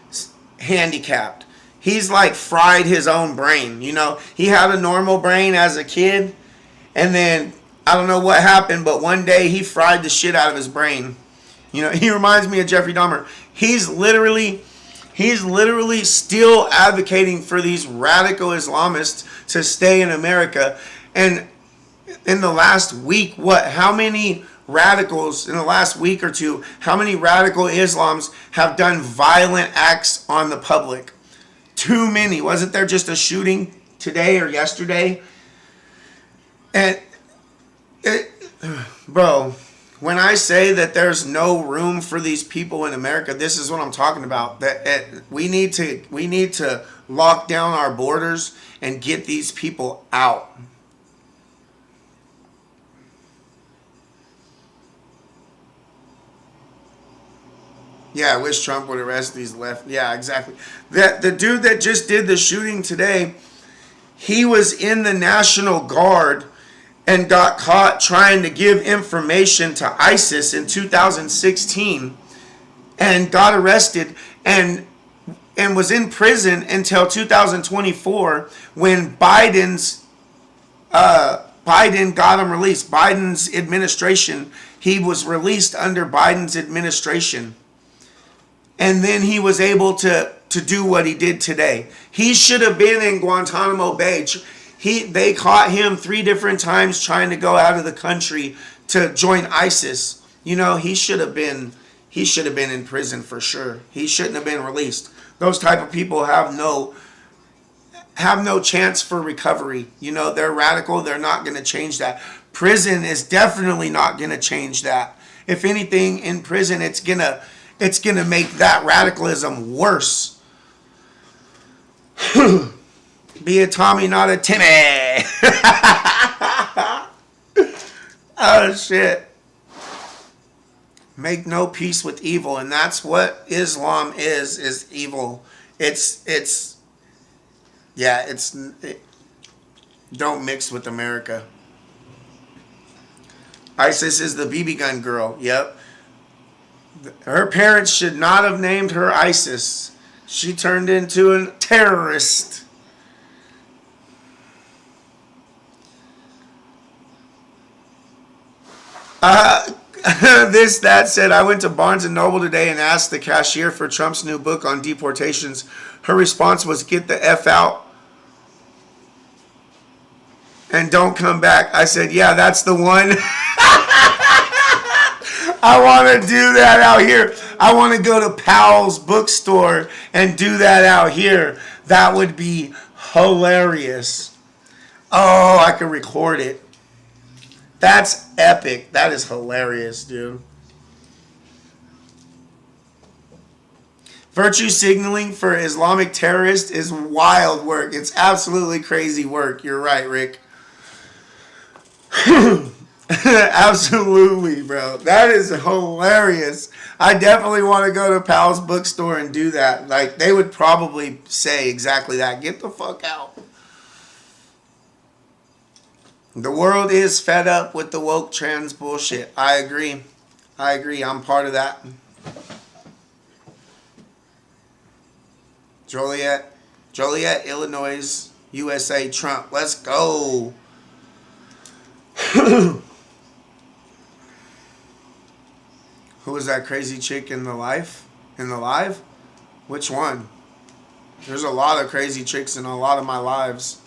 handicapped. He's like fried his own brain. He had a normal brain as a kid, and then I don't know what happened, but one day he fried the shit out of his brain. He reminds me of Jeffrey Dahmer. He's literally still advocating for these radical Islamists to stay in America. And in the last week, how many radicals in the last week or two, how many radical Islams have done violent acts on the public? Too many. Wasn't there just a shooting today or yesterday? And bro, when I say that there's no room for these people in America, this is what I'm talking about. That we need to lock down our borders and get these people out. Yeah, I wish Trump would arrest these left. Yeah, exactly. The dude that just did the shooting today, he was in the National Guard and got caught trying to give information to ISIS in 2016 and got arrested and was in prison until 2024 when Biden got him released. Biden's administration, he was released under Biden's administration. And then he was able to do what he did today. He should have been in Guantanamo Bay. They caught him 3 different times trying to go out of the country to join ISIS. He should have been in prison for sure. He shouldn't have been released. Those type of people have no have no chance for recovery. You know, they're radical. They're not going to change that. Prison is definitely not going to change that. If anything, in prison, it's gonna make that radicalism worse. Be a Tommy, not a Timmy. Oh shit. Make no peace with evil, and that's what Islam is evil. It's yeah, don't mix with America. ISIS is the BB gun girl. Yep. Her parents should not have named her ISIS. She turned into a terrorist. That said, I went to Barnes and Noble today and asked the cashier for Trump's new book on deportations. Her response was, "Get the F out and don't come back." I said, "Yeah, that's the one." I want to do that out here. I want to go to Powell's bookstore and do that out here. That would be hilarious. Oh, I could record it. That's epic. That is hilarious, dude. Virtue signaling for Islamic terrorists is wild work. It's absolutely crazy work. You're right, Rick. Absolutely, bro. That is hilarious. I definitely want to go to Powell's bookstore and do that. Like, they would probably say exactly that. Get the fuck out. The world is fed up with the woke trans bullshit. I agree. I'm part of that. Joliet, Illinois, USA, Trump. Let's go. Who was that crazy chick in the live? Which one? There's a lot of crazy chicks in a lot of my lives.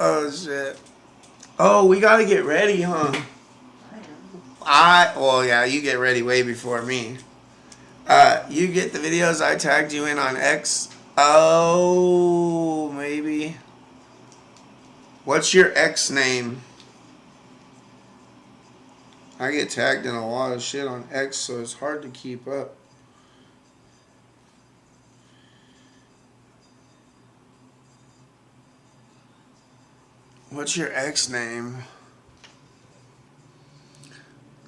Oh shit. Oh, we gotta get ready, huh? Well, yeah, you get ready way before me. You get the videos I tagged you in on X. Oh, maybe. What's your X name? I get tagged in a lot of shit on X, so it's hard to keep up. What's your X name?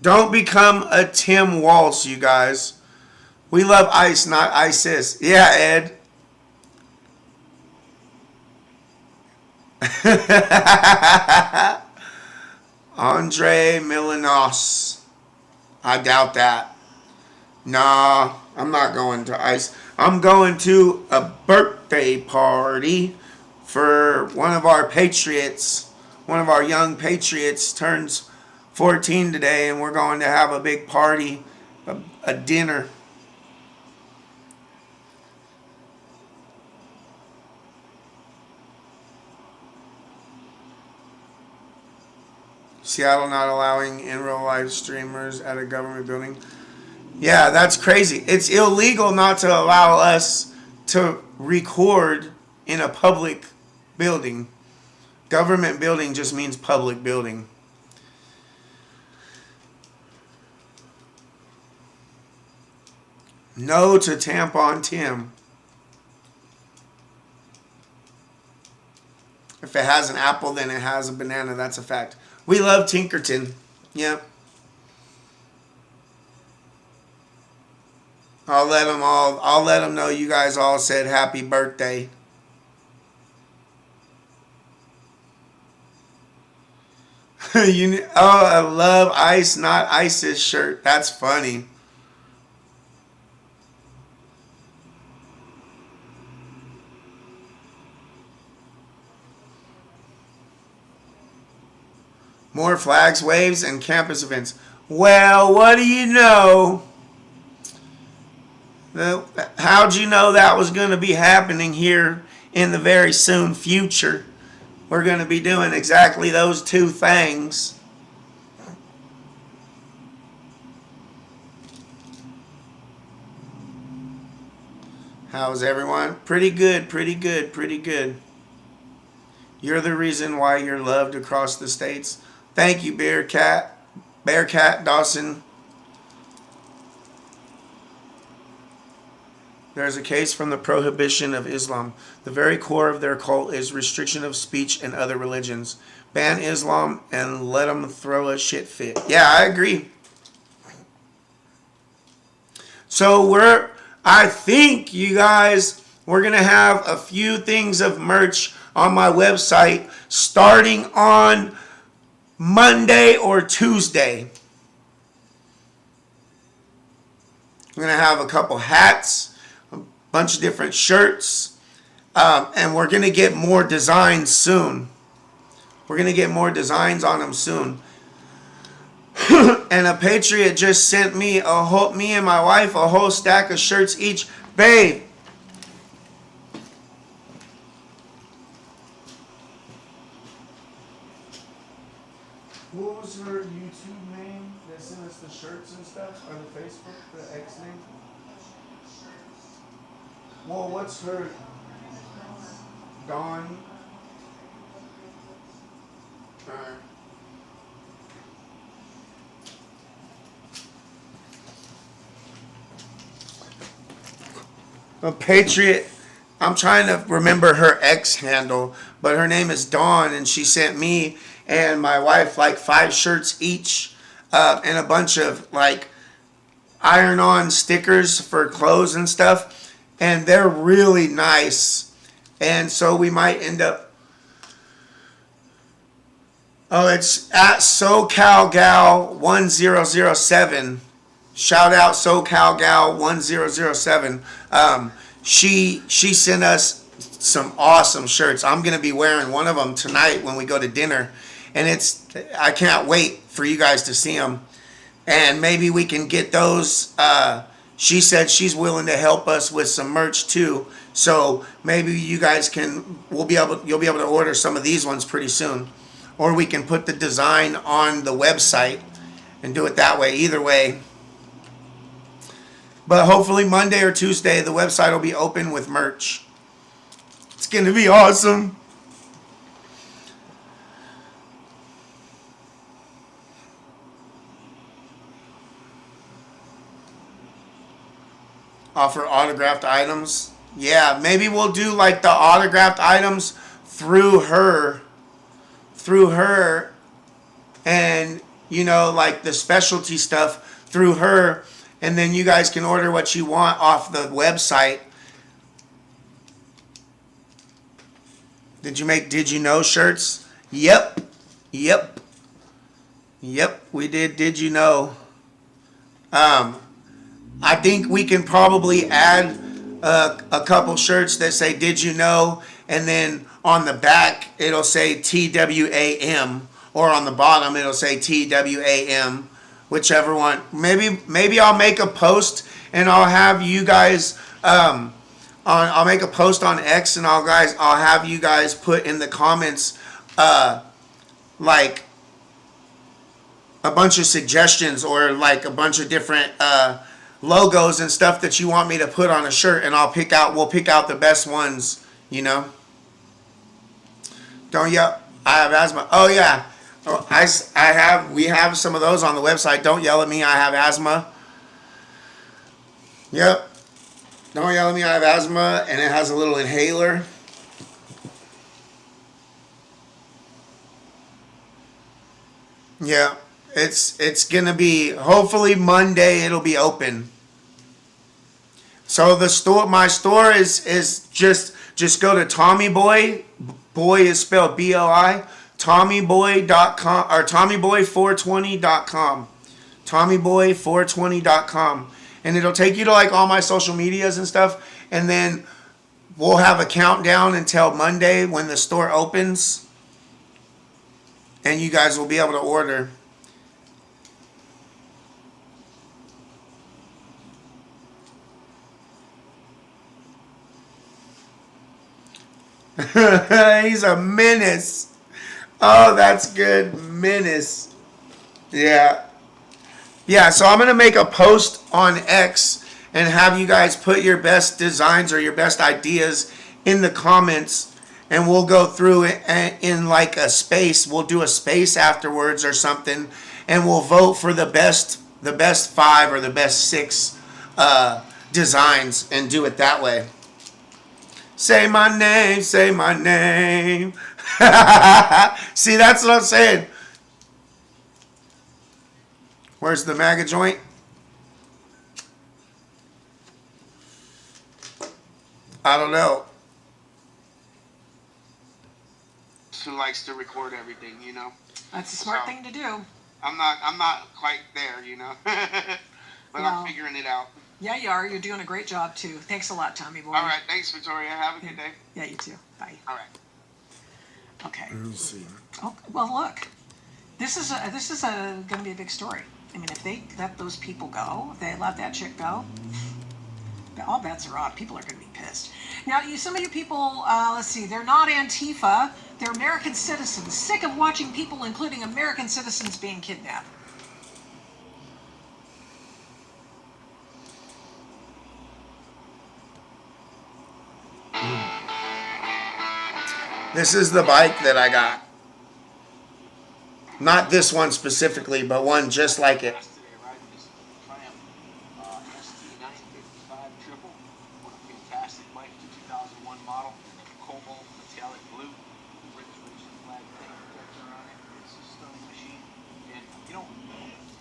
Don't become a Tim Walsh, you guys. We love ICE, not ISIS. Yeah, Ed. Andre Milanos. I doubt that. Nah, I'm not going to ICE. I'm going to a birthday party for one of our patriots. One of our young patriots turns 14 today, and we're going to have a big party, a dinner. Seattle not allowing in real life streamers at a government building. Yeah, that's crazy. It's illegal not to allow us to record in a public building. Government building just means public building. No to Tampon Tim. If it has an apple, then it has a banana. That's a fact. We love Tinkerton. Yep. I'll let them know you guys all said happy birthday. I love ICE, not ISIS shirt. That's funny. More flags, waves, and campus events. Well, what do you know? How'd you know that was going to be happening here in the very soon future? We're going to be doing exactly those two things. How's everyone? Pretty good, pretty good, pretty good. You're the reason why you're loved across the states. Thank you, Bearcat. Bearcat Dawson. There's a case from the prohibition of Islam. The very core of their cult is restriction of speech and other religions. Ban Islam and let them throw a shit fit. Yeah, I agree. So I think you guys, we're going to have a few things of merch on my website starting on Monday or Tuesday. We're going to have a couple hats, a bunch of different shirts, and we're going to get more designs soon. We're going to get more designs on them soon. And a Patriot just sent me me and my wife, a whole stack of shirts each. Babe. What was her YouTube name that sent us the shirts and stuff? Or the Facebook, the X name? Well, what's her? Dawn? A Patriot. I'm trying to remember her X handle, but her name is Dawn, and she sent me and my wife like 5 shirts each, and a bunch of like iron-on stickers for clothes and stuff, and they're really nice. And so we might end up. Oh, it's at SoCalGal1007. Shout out SoCalGal1007. She sent us some awesome shirts. I'm gonna be wearing one of them tonight when we go to dinner, and I can't wait for you guys to see them. And maybe we can get those. She said she's willing to help us with some merch too. So maybe you guys you'll be able to order some of these ones pretty soon, or we can put the design on the website and do it that way. Either way. But hopefully Monday or Tuesday, the website will be open with merch. It's going to be awesome. Offer autographed items. Yeah, maybe we'll do like the autographed items through her. And, like the specialty stuff through her. And then you guys can order what you want off the website. Did you know shirts? Yep. We did you know? I think we can probably add a couple shirts that say did you know, and then on the back it'll say TWAM, or on the bottom it'll say TWAM. Whichever one. Maybe I'll make a post and I'll have you guys I'll make a post on X, and I'll have you guys put in the comments like a bunch of suggestions, or like a bunch of different logos and stuff that you want me to put on a shirt, and we'll pick out the best ones, Don't yell. I have asthma. Oh yeah. We have some of those on the website. Don't yell at me, I have asthma. Yep. Don't yell at me, I have asthma, and it has a little inhaler. Yeah. It's gonna be, hopefully Monday it'll be open. So my store is just go to Tommy Boy. Boy is spelled BOI. TommyBoy.com or TommyBoy420.com. TommyBoy420.com. And it'll take you to like all my social medias and stuff. And then we'll have a countdown until Monday when the store opens. And you guys will be able to order. He's a menace. Oh, that's good. Menace. Yeah. Yeah, so I'm going to make a post on X, and have you guys put your best designs or your best ideas in the comments, and we'll go through it in like a space. We'll do a space afterwards or something, and we'll vote for the best 5 or the best 6 designs and do it that way. Say my name, say my name. See, that's what I'm saying. Where's the MAGA joint? I don't know. Who likes to record everything, you know? That's a smart thing to do. I'm not quite there, you know? But No. I'm figuring it out. Yeah, you are. You're doing a great job too. Thanks a lot, Tommy boy. All right, thanks, Victoria. Have a good day. Yeah, you too. Bye. All right. Okay. Let me see. Oh, well, look. This is going to be a big story. I mean, if they let those people go, if they let that chick go, all bets are off. People are going to be pissed. Now, some of you people, let's see, they're not Antifa. They're American citizens, sick of watching people, including American citizens, being kidnapped. This is the bike that I got. Not this one specifically, but one just like it. Today, riding this Triumph ST955 triple. What a fantastic bike. It's a 2001 model. Cobalt metallic blue. Registration flag tank protector on it. It's a stunning machine. And you know,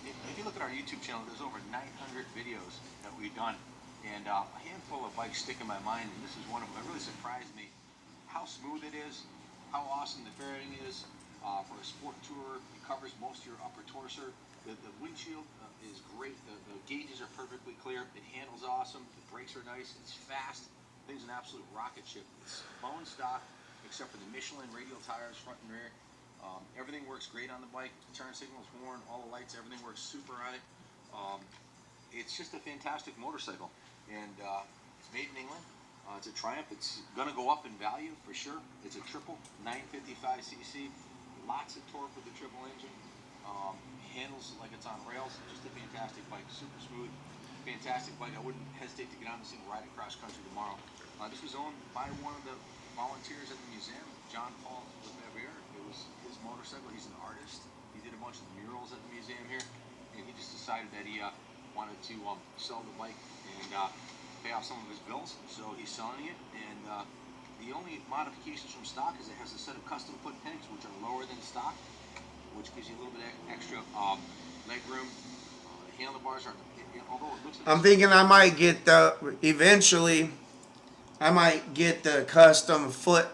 if you look at our YouTube channel, there's over 900 videos that we've done. And a handful of bikes stick in my mind, and this is one of them. It really surprised me how smooth it is, how awesome the fairing is. For a sport tour, it covers most of your upper torso. The windshield is great. The gauges are perfectly clear. It handles awesome. The brakes are nice. It's fast. The thing's an absolute rocket ship. It's bone stock, except for the Michelin radial tires, front and rear. Everything works great on the bike. The turn signal's horn, all the lights, everything works super on it. It's just a fantastic motorcycle, and it's made in England. It's a Triumph. It's going to go up in value for sure. It's a triple 955cc. Lots of torque with the triple engine. Handles like it's on rails. Just a fantastic bike. Super smooth. Fantastic bike. I wouldn't hesitate to get on this thing and ride it cross country tomorrow. This was owned by one of the volunteers at the museum, John Paul Lefebvre. It was his motorcycle. He's an artist. He did a bunch of murals at the museum here, and he just decided that he wanted to sell the bike and pay off some of his bills. So he's selling it, and the only modifications from stock is it has a set of custom foot pegs, which are lower than stock, which gives you a little bit extra leg room. The handlebars are, although it looks like I'm thinking I might get eventually, I might get the custom foot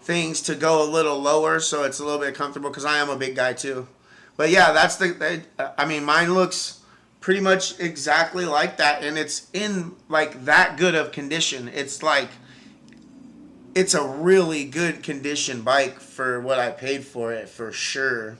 things to go a little lower so it's a little bit comfortable, because I am a big guy too. But yeah, that's I mean, mine looks pretty much exactly like that, and it's in like that good of condition. It's like, it's a really good condition bike for what I paid for it, for sure.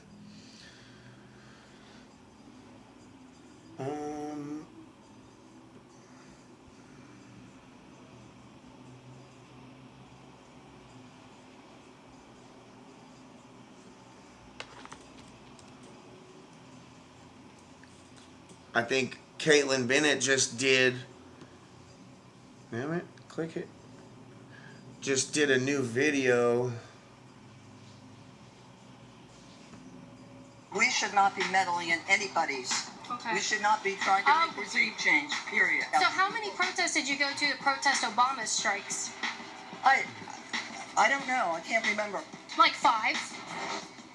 I think Caitlin Bennett just did. Damn it, click it. Just did a new video. We should not be meddling in anybody's. Okay. We should not be trying to make regime change, period. So how many protests did you go to protest Obama's strikes? I don't know. I can't remember. Like 5?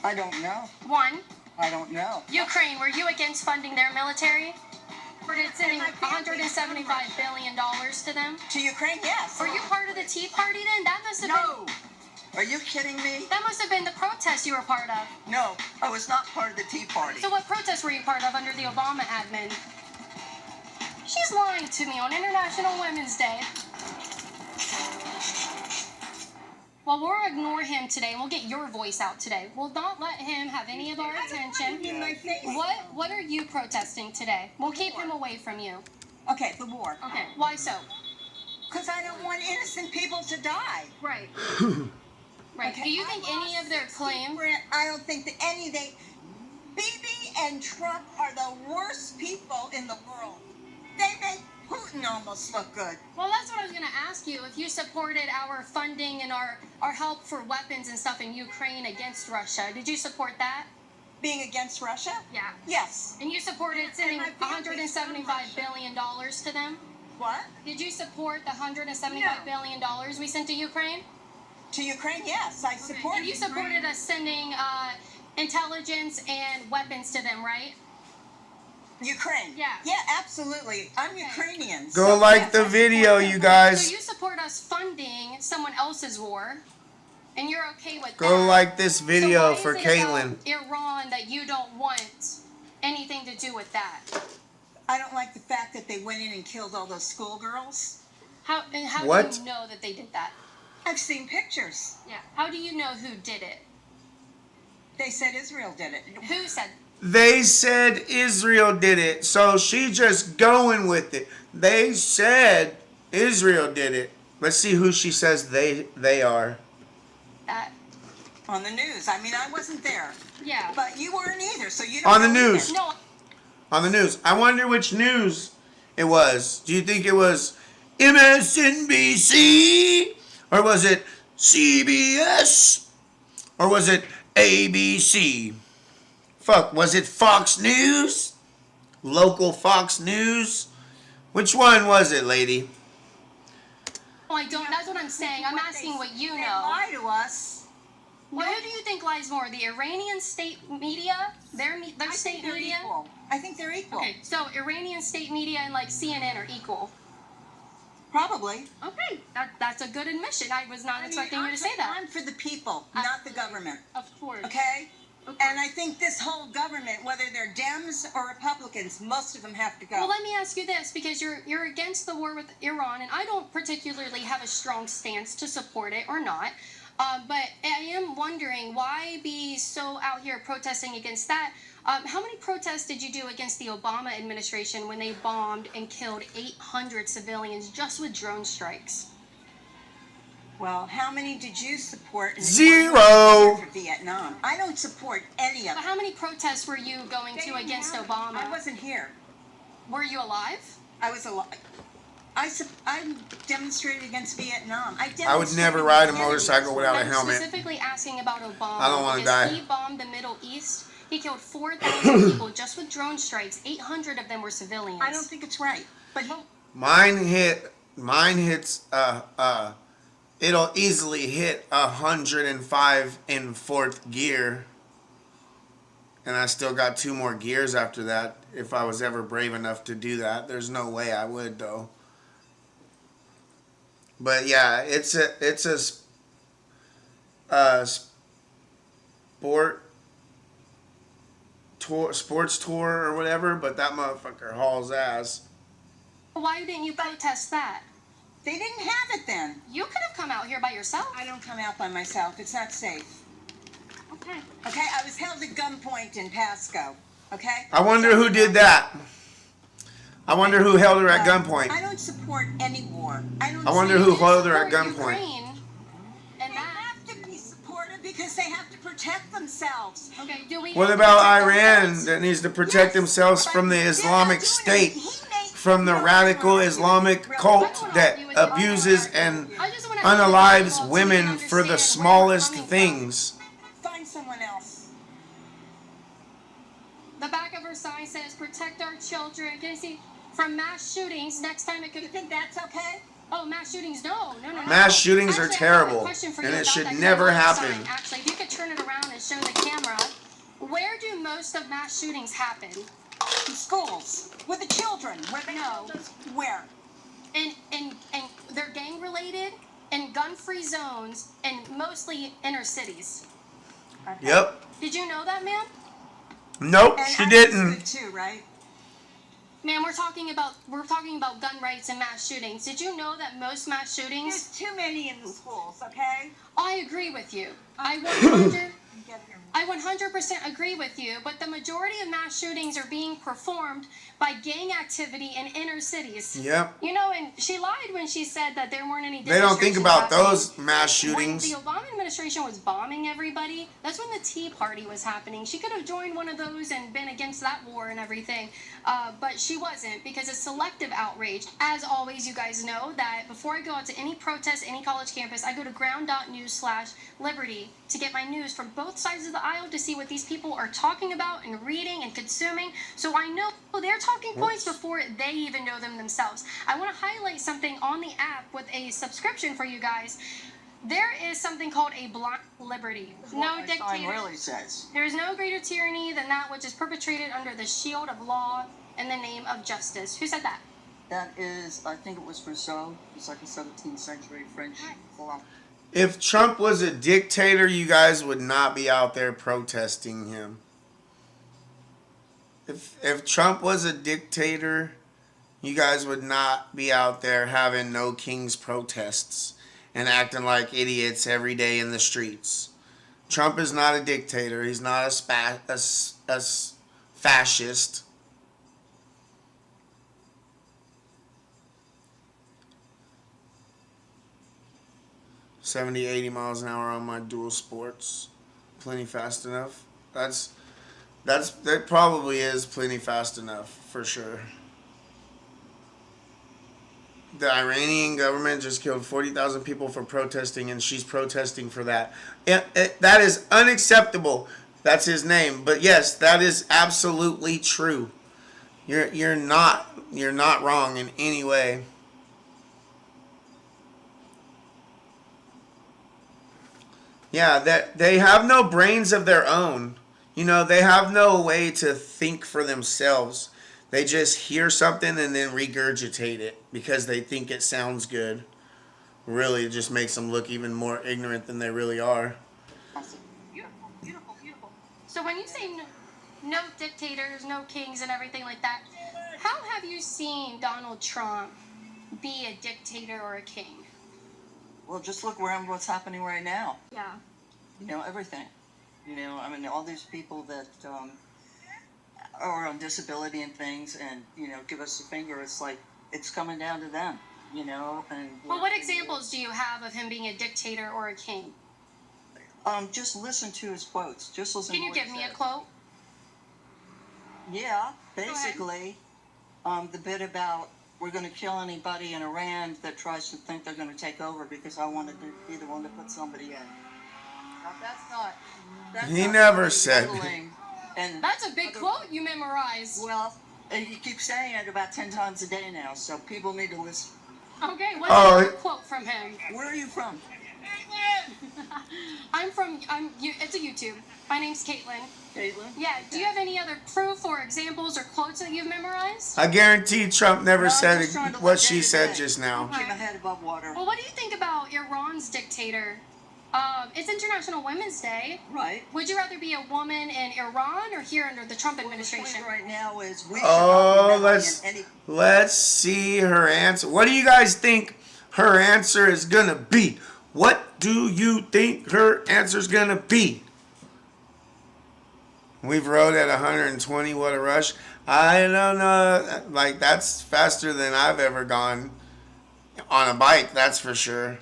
I don't know. 1? I don't know. Ukraine, were you against funding their military? Or did sending $175 billion to them? To Ukraine, yes. Were you part of the Tea Party then? That must have No. been... Are you kidding me? That must have been the protest you were part of. No, I was not part of the Tea Party. So what protest were you part of under the Obama admin? She's lying to me on International Women's Day. Well, we'll ignore him today. We'll get your voice out today. We'll not let him have any of our attention. In my face. What are you protesting today? We'll keep him away from you. Okay, the war. Okay, why so? Because I don't want innocent people to die. Right. Right. Okay, Do you think any of their claims... I don't think that Bibi and Trump are the worst people in the world. They make Putin almost looked good. Well, that's what I was going to ask you. If you supported our funding and our help for weapons and stuff in Ukraine against Russia, did you support that? Being against Russia? Yeah. Yes. And you supported sending And my family's from $175 Russia. billion to them? What? Did you support the $175 No. billion we sent to Ukraine? To Ukraine, yes. I support And you supported us sending intelligence and weapons to them, right? Ukraine. Yeah. Yeah, absolutely. I'm Ukrainian. Go so like yes, the I support video, them. you So guys. you support us funding someone else's war, and you're okay with that. Go like this video so for why is it Caitlin. about Iran that you don't want anything to do with that? I don't like the fact that they went in and killed all those schoolgirls. How What? do you know that they did that? I've seen pictures. Yeah. How do you know who did it? They said Israel did it. Who said? They said Israel did it, so she just going with it. They said Israel did it. Let's see who she says they are. That? On the news. I mean, I wasn't there. Yeah. But you weren't either, so you don't On the know news. either. No. On the news. I wonder which news it was. Do you think it was MSNBC? Or was it CBS? Or was it ABC? Fuck, was it Fox News? Local Fox News? Which one was it, lady? Oh, I don't. That's what I'm saying. I'm asking what you They know. lie to us. Well, who do you think lies more? The Iranian state media? Their I state think they're media? equal. I think they're equal. Okay, so Iranian state media and like CNN are equal. Probably. Okay, that's a good admission. I was not I mean, expecting you to say that. I'm for the people, not the government. Of course. Okay? Of course. And I think this whole government, whether they're Dems or Republicans, most of them have to go. Well, let me ask you this, because you're against the war with Iran, and I don't particularly have a strong stance to support it or not. But I am wondering why be so out here protesting against that. How many protests did you do against the Obama administration when they bombed and killed 800 civilians just with drone strikes? Well, how many did you support? in the 0. for Vietnam? I don't support any of But it. how many protests were you going They to didn't against have it. Obama? I wasn't here. Were you alive? I was alive. I demonstrated against Vietnam. I would never ride a against motorcycle without a I'm helmet. specifically asking about Obama. I don't wanna because die. He bombed the Middle East. He killed 4,000 people just with drone strikes. 800 of them were civilians. I don't think it's right. But Mine hits it'll easily hit 105 in 4th gear. And I still got 2 more gears after that if I was ever brave enough to do that. There's no way I would though. But yeah, it's a sports tour or whatever, but that motherfucker hauls ass. Why didn't you protest that? they didn't have it then. You could have come out here by yourself. I don't come out by myself. It's not safe. Okay. Okay, I was held at gunpoint in Pasco. Okay? I wonder who did that. I wonder who held her at I gunpoint. don't support any war. I wonder So who you held her at support gunpoint. Ukraine and They that. have to be supportive because they have to protect themselves. Okay. Do we? What have to about protect Iran ourselves? that needs to protect Yes, themselves but from the they're not Islamic doing it. State, He from the radical Islamic cult that abuses and unalives women for the smallest things? Find someone else. The back of her sign says, "Protect our children." Can you see? From mass shootings. Next time it could. You think that's okay? Oh, mass shootings? No. Mass shootings are Actually, I have a terrible, question for you and it about should that, 'cause I never love the happen. sign. Actually, if you could turn it around and show the camera, where do most of mass shootings happen? In schools. With the children. Where they No. Where? And they're gang related and gun free zones and mostly inner cities. Okay. Yep. Did you know that, ma'am? Nope, And she ISIS didn't. good too, right? Ma'am, we're talking about gun rights and mass shootings. Did you know that most mass shootings? There's too many in the schools, okay? I agree with you. I 100. Get here. I 100% agree with you, but the majority of mass shootings are being performed by gang activity in inner cities. Yep. You know, and she lied when she said that there weren't any They don't think demonstrations about happening. those mass When shootings. the Obama administration was bombing everybody, that's when the Tea Party was happening. She could have joined one of those and been against that war and everything, but she wasn't, because it's selective outrage. As always, you guys know that before I go out to any protest, any college campus, I go to ground.news/liberty to get my news from both sides of the aisle to see what these people are talking about and reading and consuming, so I know their talking points before they even know them themselves. I want to highlight something on the app with a subscription for you guys. There is something called a blind liberty. No dictator really says. There is no greater tyranny than that which is perpetrated under the shield of law in the name of justice. Who said that? That is, I think it was Rousseau. It's like a 17th century French philosopher. If Trump was a dictator, you guys would not be out there protesting him. If Trump was a dictator, you guys would not be out there having no king's protests and acting like idiots every day in the streets. Trump is not a dictator. He's not a fascist. $70-80 miles an hour on my dual sports. Plenty fast enough. That probably is plenty fast enough, for sure. The Iranian government just killed 40,000 people for protesting, and she's protesting for that. That is unacceptable. That's his name. But yes, that is absolutely true. You're not wrong in any way. Yeah, that they have no brains of their own. You know, they have no way to think for themselves. They just hear something and then regurgitate it because they think it sounds good. Really, it just makes them look even more ignorant than they really are. Beautiful, beautiful, beautiful. So when you say no dictators, no kings, and everything like that, how have you seen Donald Trump be a dictator or a king? Well, just look around what's happening right now. Yeah. You know, everything. You know, I mean, all these people that are on disability and things and, you know, give us the finger, it's like, it's coming down to them, you know. And well, what examples do you have of him being a dictator or a king? Just listen to his quotes. Just listen. Can you give me a quote? Yeah, basically, the bit about we're going to kill anybody in Iran that tries to think they're going to take over because I wanted to be the one to put somebody in. Now, that's He not never really said. meddling. And That's a big quote you memorized. well, and he keeps saying it about 10 times a day now, so people need to listen. Okay, what's Oh, another quote from him? Where are you from? It's a YouTube. My name's Caitlin. Caitlin? Yeah, do you have any other proof or examples or quotes that you've memorized? I guarantee Trump never No, I'm said just trying to what look she day to said day. just now. Keep my head above water. Well, what do you think about Iran's dictator? It's International Women's Day. Right. Would you rather be a woman in Iran or here under the Trump The administration? point right now is we should Oh, not be let's meddling in any. let's see her answer. What do you guys think her answer is gonna be? What do you think her answer is gonna be? We've rode at 120. What a rush! I don't know. Like, that's faster than I've ever gone on a bike. That's for sure.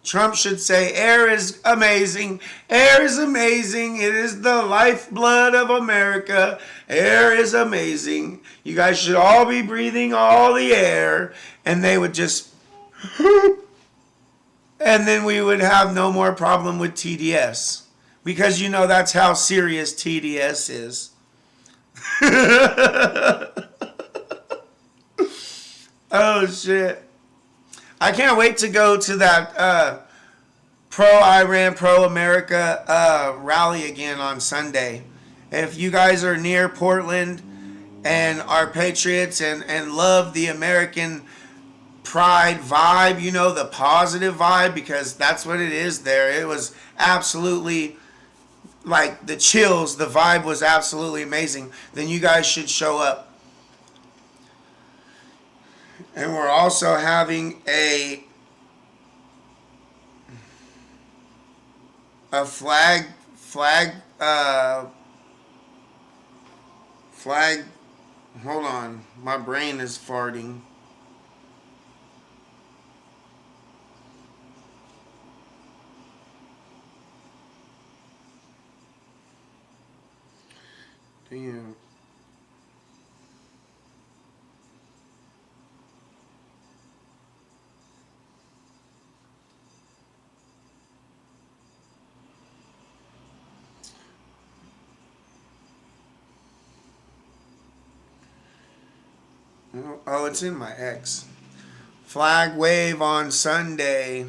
Trump should say, air is amazing. Air is amazing. It is the lifeblood of America. Air is amazing. You guys should all be breathing all the air. And they would just... and then we would have no more problem with TDS. Because you know that's how serious TDS is. Oh, shit. I can't wait to go to that pro-Iran, pro-America rally again on Sunday. If you guys are near Portland and are patriots and love the American pride vibe, you know, the positive vibe, because that's what it is there. It was absolutely, like, the chills. The vibe was absolutely amazing. Then you guys should show up. And we're also having a A flag. Hold on, my brain is farting. Damn. Oh, it's in my X. Flag wave on Sunday.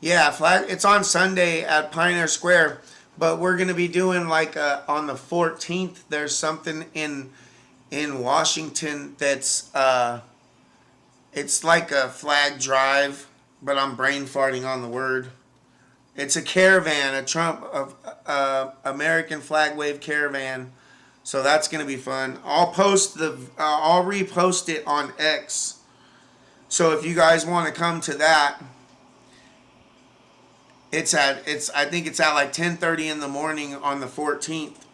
Yeah, flag. It's on Sunday at Pioneer Square, but we're gonna be doing like on the 14th. There's something in Washington that's it's like a flag drive, but I'm brain farting on the word. It's a caravan, a Trump of American flag wave caravan. So that's gonna be fun. I'll repost it on X. So if you guys want to come to that, I think it's at like 10:30 in the morning on the 14th.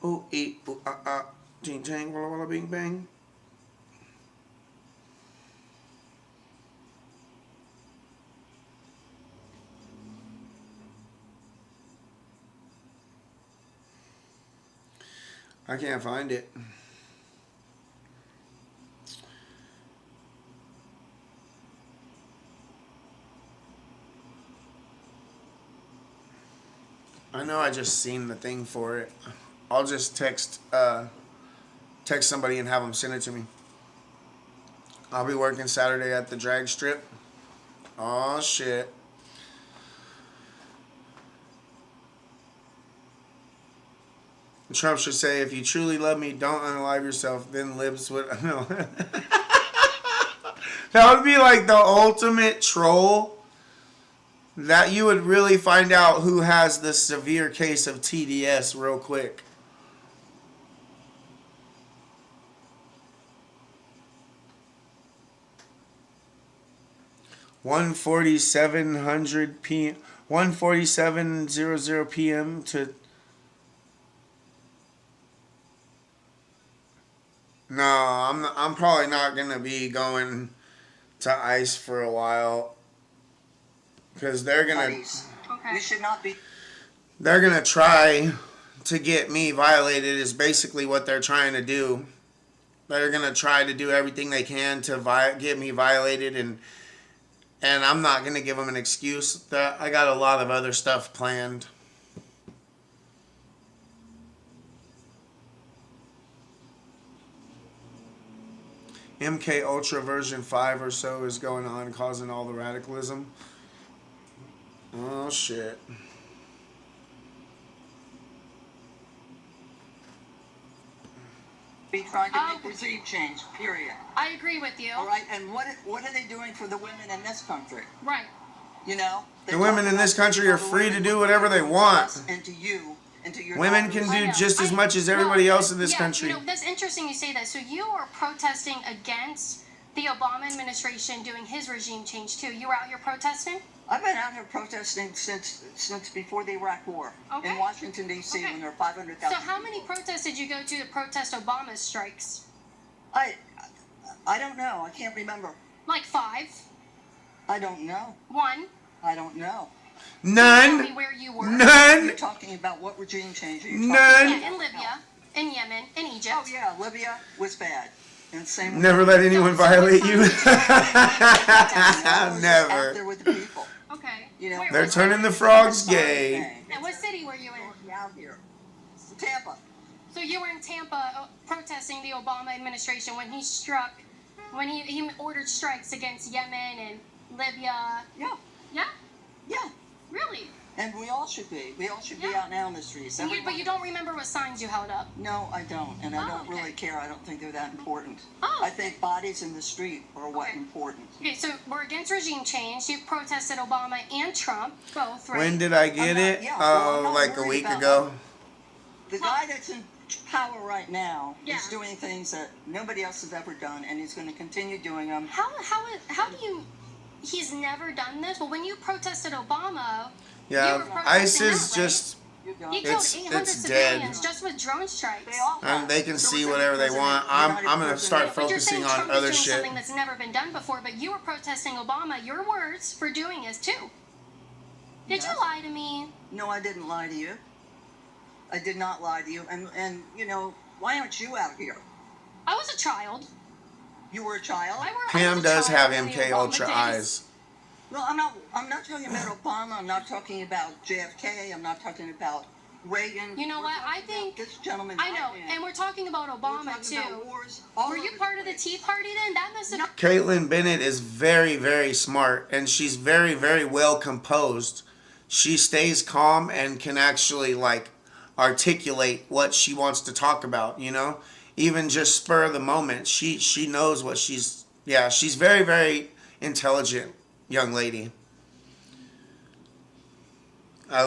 Ooh, eat, ooh, ching chang, walla walla, bing bang. I can't find it. I know I just seen the thing for it. I'll just text somebody and have them send it to me. I'll be working Saturday at the drag strip. Oh shit. Trump should say, if you truly love me, don't unalive yourself, then libs would. No. That would be like the ultimate troll. That you would really find out who has the severe case of TDS real quick. One 4700 p 1:47:00 p.m. to. No, I'm probably not gonna be going to ICE for a while because Buddies. Okay. We should not be. they're gonna try to get me violated. Is basically what they're trying to do. They're gonna try to do everything they can to get me violated, and I'm not gonna give them an excuse. That I got a lot of other stuff planned. MK Ultra version 5 or so is going on, causing all the radicalism. Oh shit. Be trying to make regime change, period. I agree with you. All right, and what are they doing for the women in this country? Right. You know? The women in this country are free to do whatever they want. And to you, and to your Women can do just as much as everybody else in this country. You know, that's interesting you say that. So you are protesting against the Obama administration doing his regime change too. You were out here protesting? I've been out here protesting since before the Iraq War in Washington D.C. when there were 500,000. So how many protests did you go to protest Obama's strikes? I don't know. I can't remember. Like 5? I don't know. 1? I don't know. Tell me None. where you were. None. You're talking about what regime change are you talking None. about? Yeah, in Libya, in Yemen, in Egypt. Oh yeah, Libya was bad. And same with Never let anyone violate you. out Never. there with the people. Okay. You know, Where They're was turning it? the frogs gay. And what city were you in? Out here, Tampa. So you were in Tampa protesting the Obama administration when he ordered strikes against Yemen and Libya. Yeah, Yeah? yeah. Really? And we all should be. We all should be Yeah. out now in the streets. But Everyone- you don't remember what signs you held up? No, I don't, and I Oh, don't okay. really care. I don't think they're that important. Oh. I think bodies in the street are what Okay. important. Okay, so we're against regime change. You protested Obama and Trump, both, right? When did I get it? Yeah, well, I'm Oh, not like a worried week about ago. The guy that's in power right now Yeah. is doing things that nobody else has ever done, and he's going to continue doing them. How do you? He's never done this. Well, when you protested Obama, you Yeah, were protesting ISIS that, right? just You He don't. killed It's 800 dead. civilians just with drone strikes. They all have. they can So see is whatever every they want. president, I'm United gonna start president. But you're saying focusing on Trump is other doing shit. something that's never been done before, but you were protesting Obama. Your words for doing it too. Did Yes. you lie to me? No, I didn't lie to you. I did not lie to you. And you know, why aren't you out here? I was a child. You were a child. I Pam was a does child have in the MK Obama Ultra days. eyes. Well, I'm not talking about Obama. I'm not talking about JFK. I'm not talking about Reagan. You know We're what? I talking think about this gentleman. I know, right now. and we're talking about We're Obama talking about too. wars all Were you over part of the place. Tea Party then? That must have. Caitlin Bennett is very, very smart, and she's very, very well composed. She stays calm and can actually like articulate what she wants to talk about. You know, even just spur of the moment. She knows what she's. Yeah, she's very, very intelligent young lady.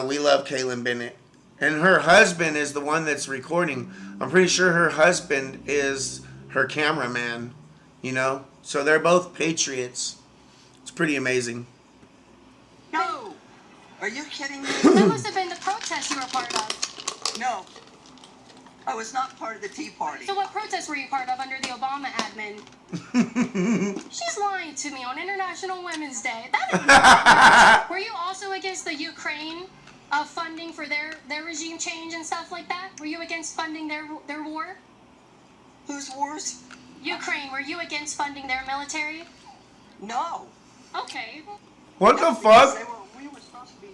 We love Caitlin Bennett, and her husband is the one that's recording. I'm pretty sure her husband is her cameraman. You know, so they're both patriots. It's pretty amazing. No. Are you kidding me? That must have been the protest you were part of. No. I was not part of the Tea Party. So what protest were you part of under the Obama admin? She's lying to me on International Women's Day. That is not. Were you also against the Ukraine funding for their regime change and stuff like that? Were you against funding their war? Whose wars? Ukraine, were you against funding their military? No. Okay. What No, the because fuck? we were supposed to be.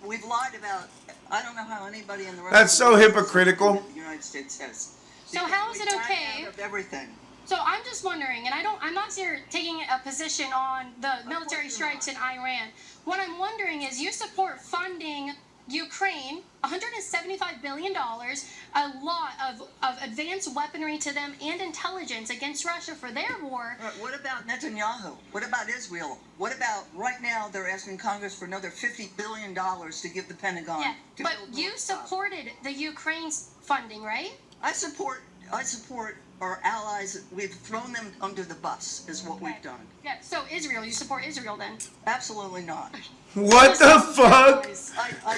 We've lied about. I don't know how anybody in the rest That's of so the world hypocritical. The United States has. So Because how is we it back okay? out of everything. So I'm just wondering, and I'm not here taking a position on the military strikes in Iran. What I'm wondering is you support funding Ukraine, $175 billion, a lot of advanced weaponry to them and intelligence against Russia for their war. What about Netanyahu? What about Israel? What about right now they're asking Congress for another $50 billion to give the Pentagon? Yeah, to but build you more stuff? supported the Ukraine's funding, right? I support our allies. We've thrown them under the bus, is what we've done. Yeah, so Israel, you support Israel then? Absolutely not. What the fuck? I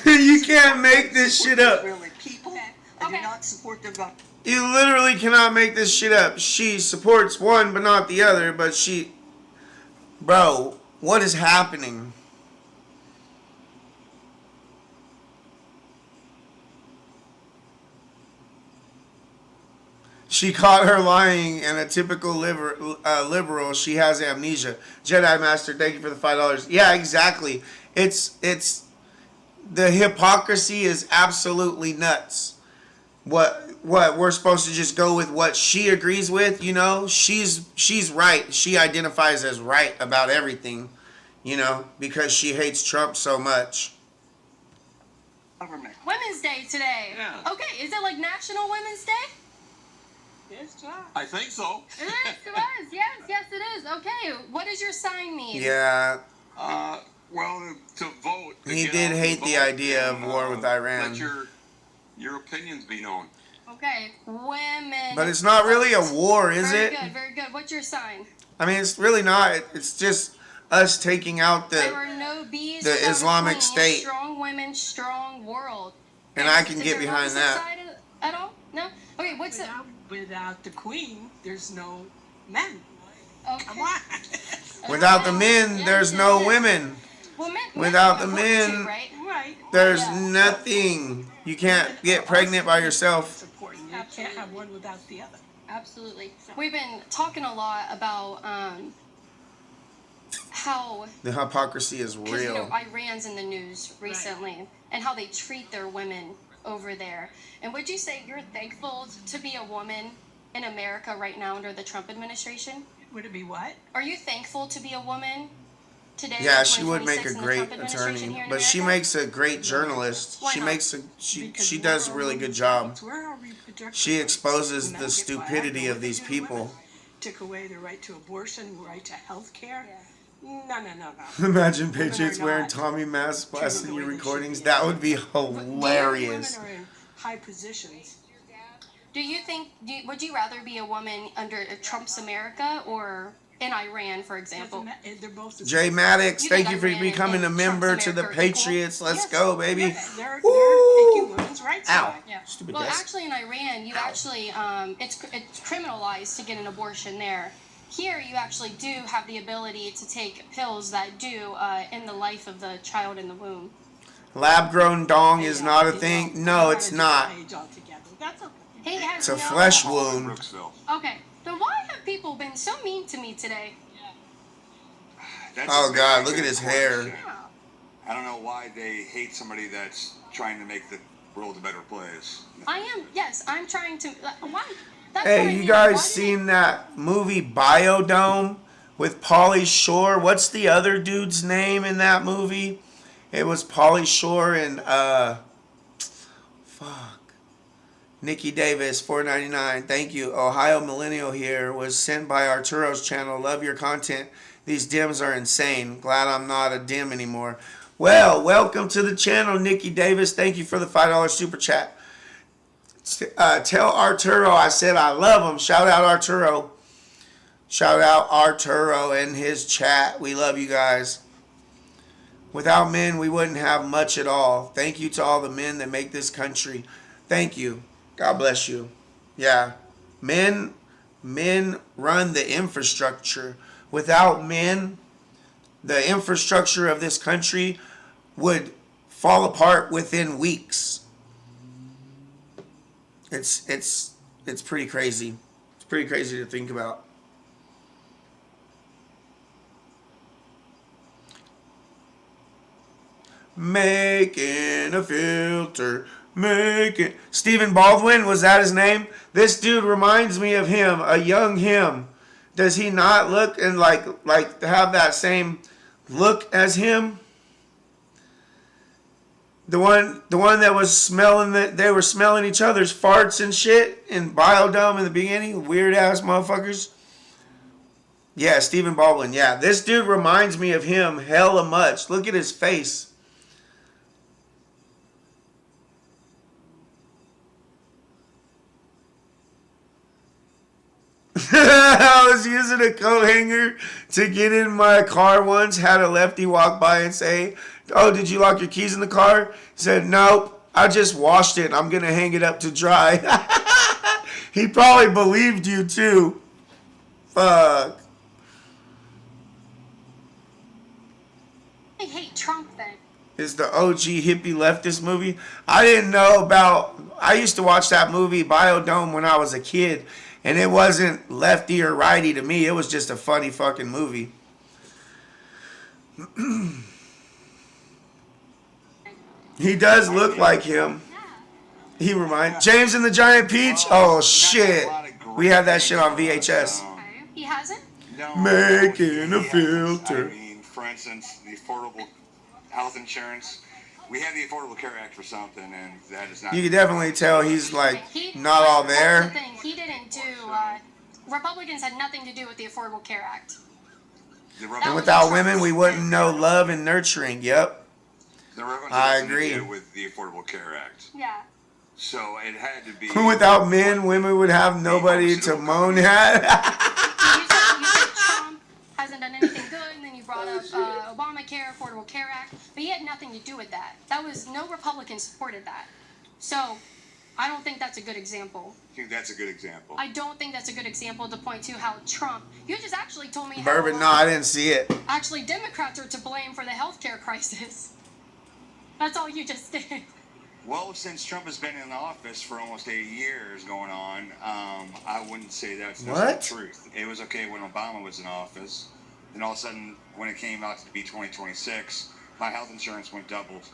You support- can't make I this support shit up. Israeli people. Okay. I do Okay. not support their government. You literally cannot make this shit up. She supports one but not the other, but she. Bro, what is happening? She caught her lying, and a typical liberal, she has amnesia. Jedi Master, thank you for the $5. Yeah, exactly. It's the hypocrisy is absolutely nuts. What we're supposed to just go with what she agrees with, you know? She's right. She identifies as right about everything, you know, because she hates Trump so much. Government. Women's Day today. Yeah. Okay, is it like National Women's Day? I think so. It is, it is. Yes, it is. Okay, what does your sign mean? Yeah, Well, to vote. to he get did out hate and the vote idea of and, war with Iran. Let your opinions be known. Okay, women. But it's not really a war, is very it? Very good, very good. What's your sign? I mean, it's really not. It's just us taking out There the. are no bees the without a Islamic queen. State. Strong women, strong world. And Okay, I can is get there an behind opposite that. side at all? No? Okay, what's the... Without the queen, there's no men. Okay. Come on. Without the men, Yes, there's yes, no yes. women. Well, Without are the important men- too, right? Right. There's Yeah. nothing. You can't get pregnant by yourself. It's important. You can't have one without the other. Absolutely. We've been talking a lot about how, The hypocrisy is because you know, real. Iran's in the news recently, and how they treat their women over there. And would you say you're thankful to be a woman in America right now under the Trump administration? Would it be what? Are you thankful to be a woman today? Yeah, in she would make a 2026 in the great Trump administration attorney, here in but she America? makes a great journalist. Why She not? makes a Because she where does a are really good women's job. rights? Where are reproductive She rights? exposes Men the get stupidity Viagra, of what they these do to women? people. Took away the right to abortion, right to health care. Yeah. No. Imagine Women Patriots are wearing not Tommy masks blasting treated the your way they should recordings. be. That would be But hilarious. women are in high positions. Do you think? Would you rather be a woman under Trump's America or in Iran, for example? They're both the Jay same. Maddox, You thank think you for Iran becoming a and member Trump's to the America are equal? Patriots. Let's Yes. go, baby. Yeah, they're Woo! taking women's rights Ow. away. Yeah. Stupid Well, desk. actually, in Iran, you actually it's criminalized to get an abortion there. Here, you actually do have the ability to take pills that do end the life of the child in the womb. Lab grown dong is Yeah, not a you thing. know, No, they're it's on a not. different page altogether. That's okay. He has It's a no. flesh In wound. Brooksville. Okay, then why have people been so mean to me today? That's Oh, a God, very look at good his hair. question. I don't know why they hate somebody that's trying to make the world a better place. I'm trying to. Why? That's what I Hey, you mean. guys Why seen that movie Biodome with Pauly Shore? What's the other dude's name in that movie? It was Pauly Shore and Nikki Davis, $4.99. Thank you. Ohio Millennial here was sent by Arturo's channel. Love your content. These dims are insane. Glad I'm not a dim anymore. Well, welcome to the channel, Nikki Davis. Thank you for the $5 super chat. Tell Arturo I said I love him. Shout out Arturo. Shout out Arturo and his chat. We love you guys. Without men, we wouldn't have much at all. Thank you to all the men that make this country. Thank you. God bless you. Yeah. Men run the infrastructure. Without men, the infrastructure of this country would fall apart within weeks. It's pretty crazy. It's pretty crazy to think about. Making a filter. Stephen Baldwin, was that his name? This dude reminds me of him, a young him. Does he not look and like have that same look as him? The one that was smelling that they were smelling each other's farts and shit in Biodome in the beginning, weird ass motherfuckers. Yeah, Stephen Baldwin. Yeah, this dude reminds me of him hella much. Look at his face. I was using a coat hanger to get in my car once. Had a lefty walk by and say, "Oh, did you lock your keys in the car?" He said, "Nope, I just washed it. I'm going to hang it up to dry." He probably believed you too. Fuck. I hate Trump then. Is the OG hippie leftist movie. I didn't know about. I used to watch that movie Biodome when I was a kid, and it wasn't lefty or righty to me. It was just a funny fucking movie. He does look like him. He reminds James and the Giant Peach. Oh shit, we had that shit on VHS. Okay. He hasn't. No, Making a he hasn't. filter. I mean, for instance, the affordable health insurance. We have the Affordable Care Act for something, and that is not. You can definitely tell he's like He, not all That's there. the thing. He didn't do. Republicans had nothing to do with the Affordable Care Act. The And And Republicans- without women, we wouldn't know love and nurturing. Yep. the Republicans I had nothing to agree. do with the Affordable Care Act. Yeah. So it had to be. Without men, women would have nobody to moan at. You said Trump hasn't done anything good, and then you brought up Obamacare, Affordable Care Act, but he had nothing to do with that. That was no Republican supported that. So I don't think that's a good example. I think that's a good example. I don't think that's a good example to point to how Trump. You just actually told me Bourbon, no, I didn't see it. actually Democrats are to blame for the healthcare crisis. That's all you just did. Well, since Trump has been in office for almost 8 years going on, I wouldn't say that's What? the truth. It was okay when Obama was in office. Then all of a sudden, when it came out to be 2026, my health insurance went doubled.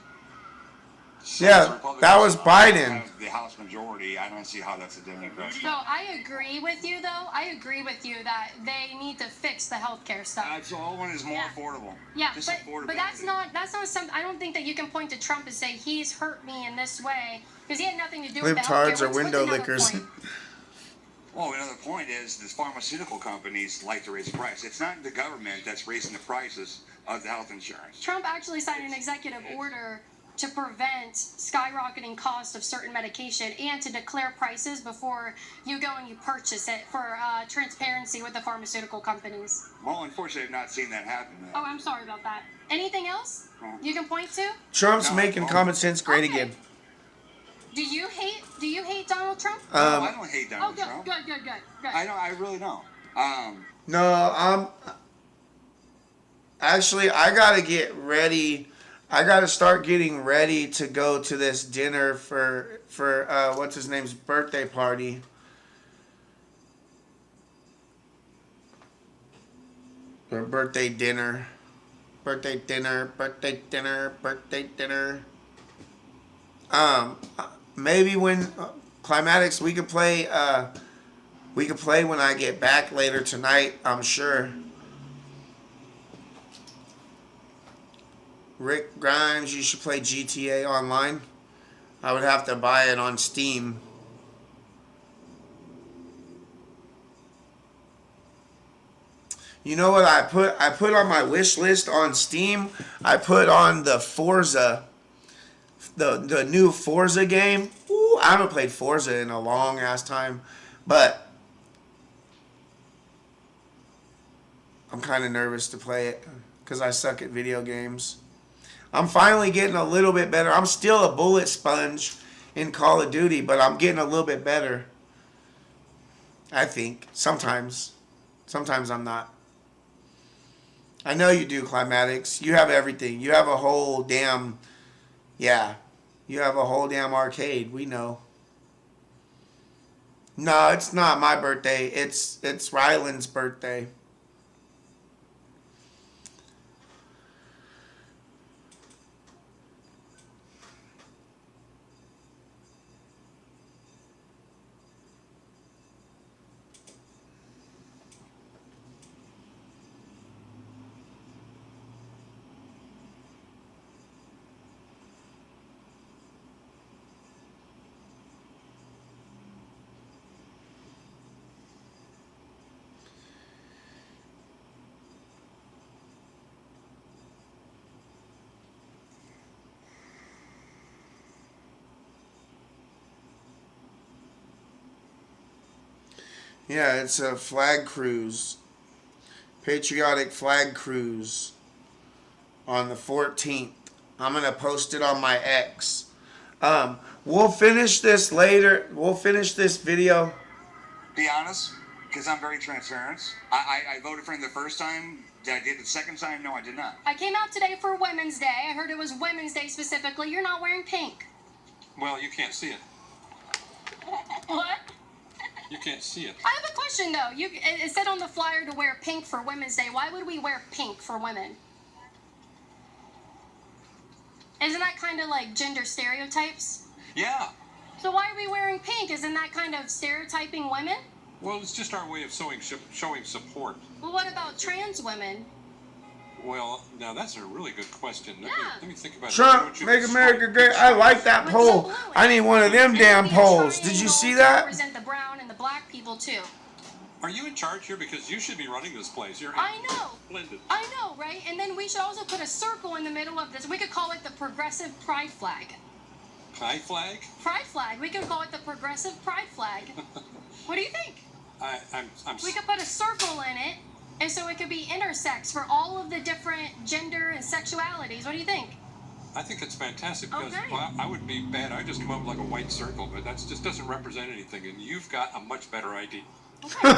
So Yeah, the Republicans that was Biden. have the House majority. I don't see how that's a Democrat. So I agree with you, though. I agree with you that they need to fix the healthcare stuff. That's all I want is more Yeah. affordable. Yeah, Just but affordability. that's not something. I don't think that you can point to Trump and say he's hurt me in this way because he had nothing to do with the Libtards healthcare. are What's window another lickers. point? Well, another point is the pharmaceutical companies like to raise the price. It's not the government that's raising the prices of the health insurance. Trump actually signed an executive order to prevent skyrocketing costs of certain medication and to declare prices before you go and you purchase it for transparency with the pharmaceutical companies. Well, unfortunately, I've not seen that happen. Oh, I'm sorry about that. Anything else you can point to? Trump's No, making no. common sense great Okay. again. Do you hate Donald Trump? No, I don't hate Oh, Donald good, Trump. good. I don't. I really don't. No, actually, I gotta get ready. I gotta start getting ready to go to this dinner for what's his name's birthday party. Or birthday dinner. Birthday dinner, birthday dinner, birthday dinner. Maybe when climatics we could play when I get back later tonight, I'm sure. Rick Grimes, you should play GTA online. I would have to buy it on Steam. You know what I put on my wish list on Steam? I put on the Forza, the new Forza game. Ooh, I haven't played Forza in a long ass time, but I'm kind of nervous to play it because I suck at video games. I'm finally getting a little bit better. I'm still a bullet sponge in Call of Duty, but I'm getting a little bit better. I think. Sometimes. Sometimes I'm not. I know you do, Climatics. You have everything. You have a whole damn... Yeah. You have a whole damn arcade. We know. No, it's not my birthday. It's Ryland's birthday. Yeah, it's a flag cruise. Patriotic flag cruise on the 14th. I'm going to post it on my X. We'll finish this later. We'll finish this video. Be honest, because I'm very transparent. I voted for him the first time. Did I did the second time? No, I did not. I came out today for Women's Day. I heard it was Women's Day specifically. You're not wearing pink. Well, you can't see it. What? You can't see it. I have a question though. It said on the flyer to wear pink for Women's Day. Why would we wear pink for women? Isn't that kind of like gender stereotypes? Yeah. So why are we wearing pink? Isn't that kind of stereotyping women? Well, it's just our way of showing support. Well, what about trans women? Well, now that's a really good question. Let me think about Trump, it. make America great. I like that poll. I need one of them damn polls. Did you see that? Represent the brown and the black people too. Are you in charge here? Because you should be running this place. You're I know. blended. I know, right? And then we should also put a circle in the middle of this. We could call it the progressive pride flag. High flag? Pride flag. We could call it the progressive pride flag. What do you think? We could put a circle in it, and so it could be intersex for all of the different gender and sexualities. What do you think? I think it's fantastic because Okay. well, I would be bad. I'd just come up with like a white circle, but that just doesn't represent anything, and you've got a much better idea. Okay.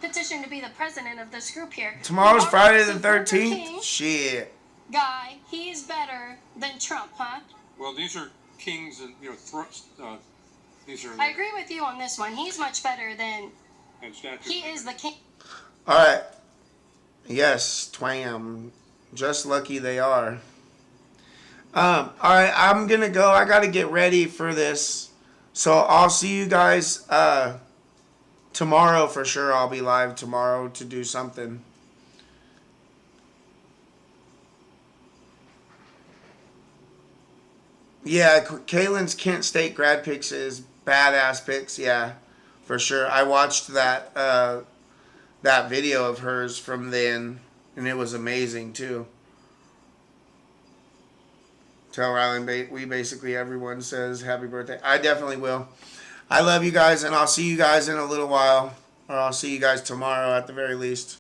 Petition to be the president of this group here. Tomorrow's Friday the Martin Luther 13th? King Shit. Guy, he's better than Trump, huh? Well, these are kings and these are I agree with you on this one. He's much better than and statues. he is the king. Alright. Yes, twam. Just lucky they are. Alright, I'm gonna go. I gotta get ready for this. So I'll see you guys tomorrow for sure. I'll be live tomorrow to do something. Yeah, Kaylin's Kent State grad picks is badass picks. Yeah, for sure. I watched that that video of hers from then, and it was amazing too. Tell Rylan we basically everyone says happy birthday. I definitely will. I love you guys, and I'll see you guys in a little while, or I'll see you guys tomorrow at the very least.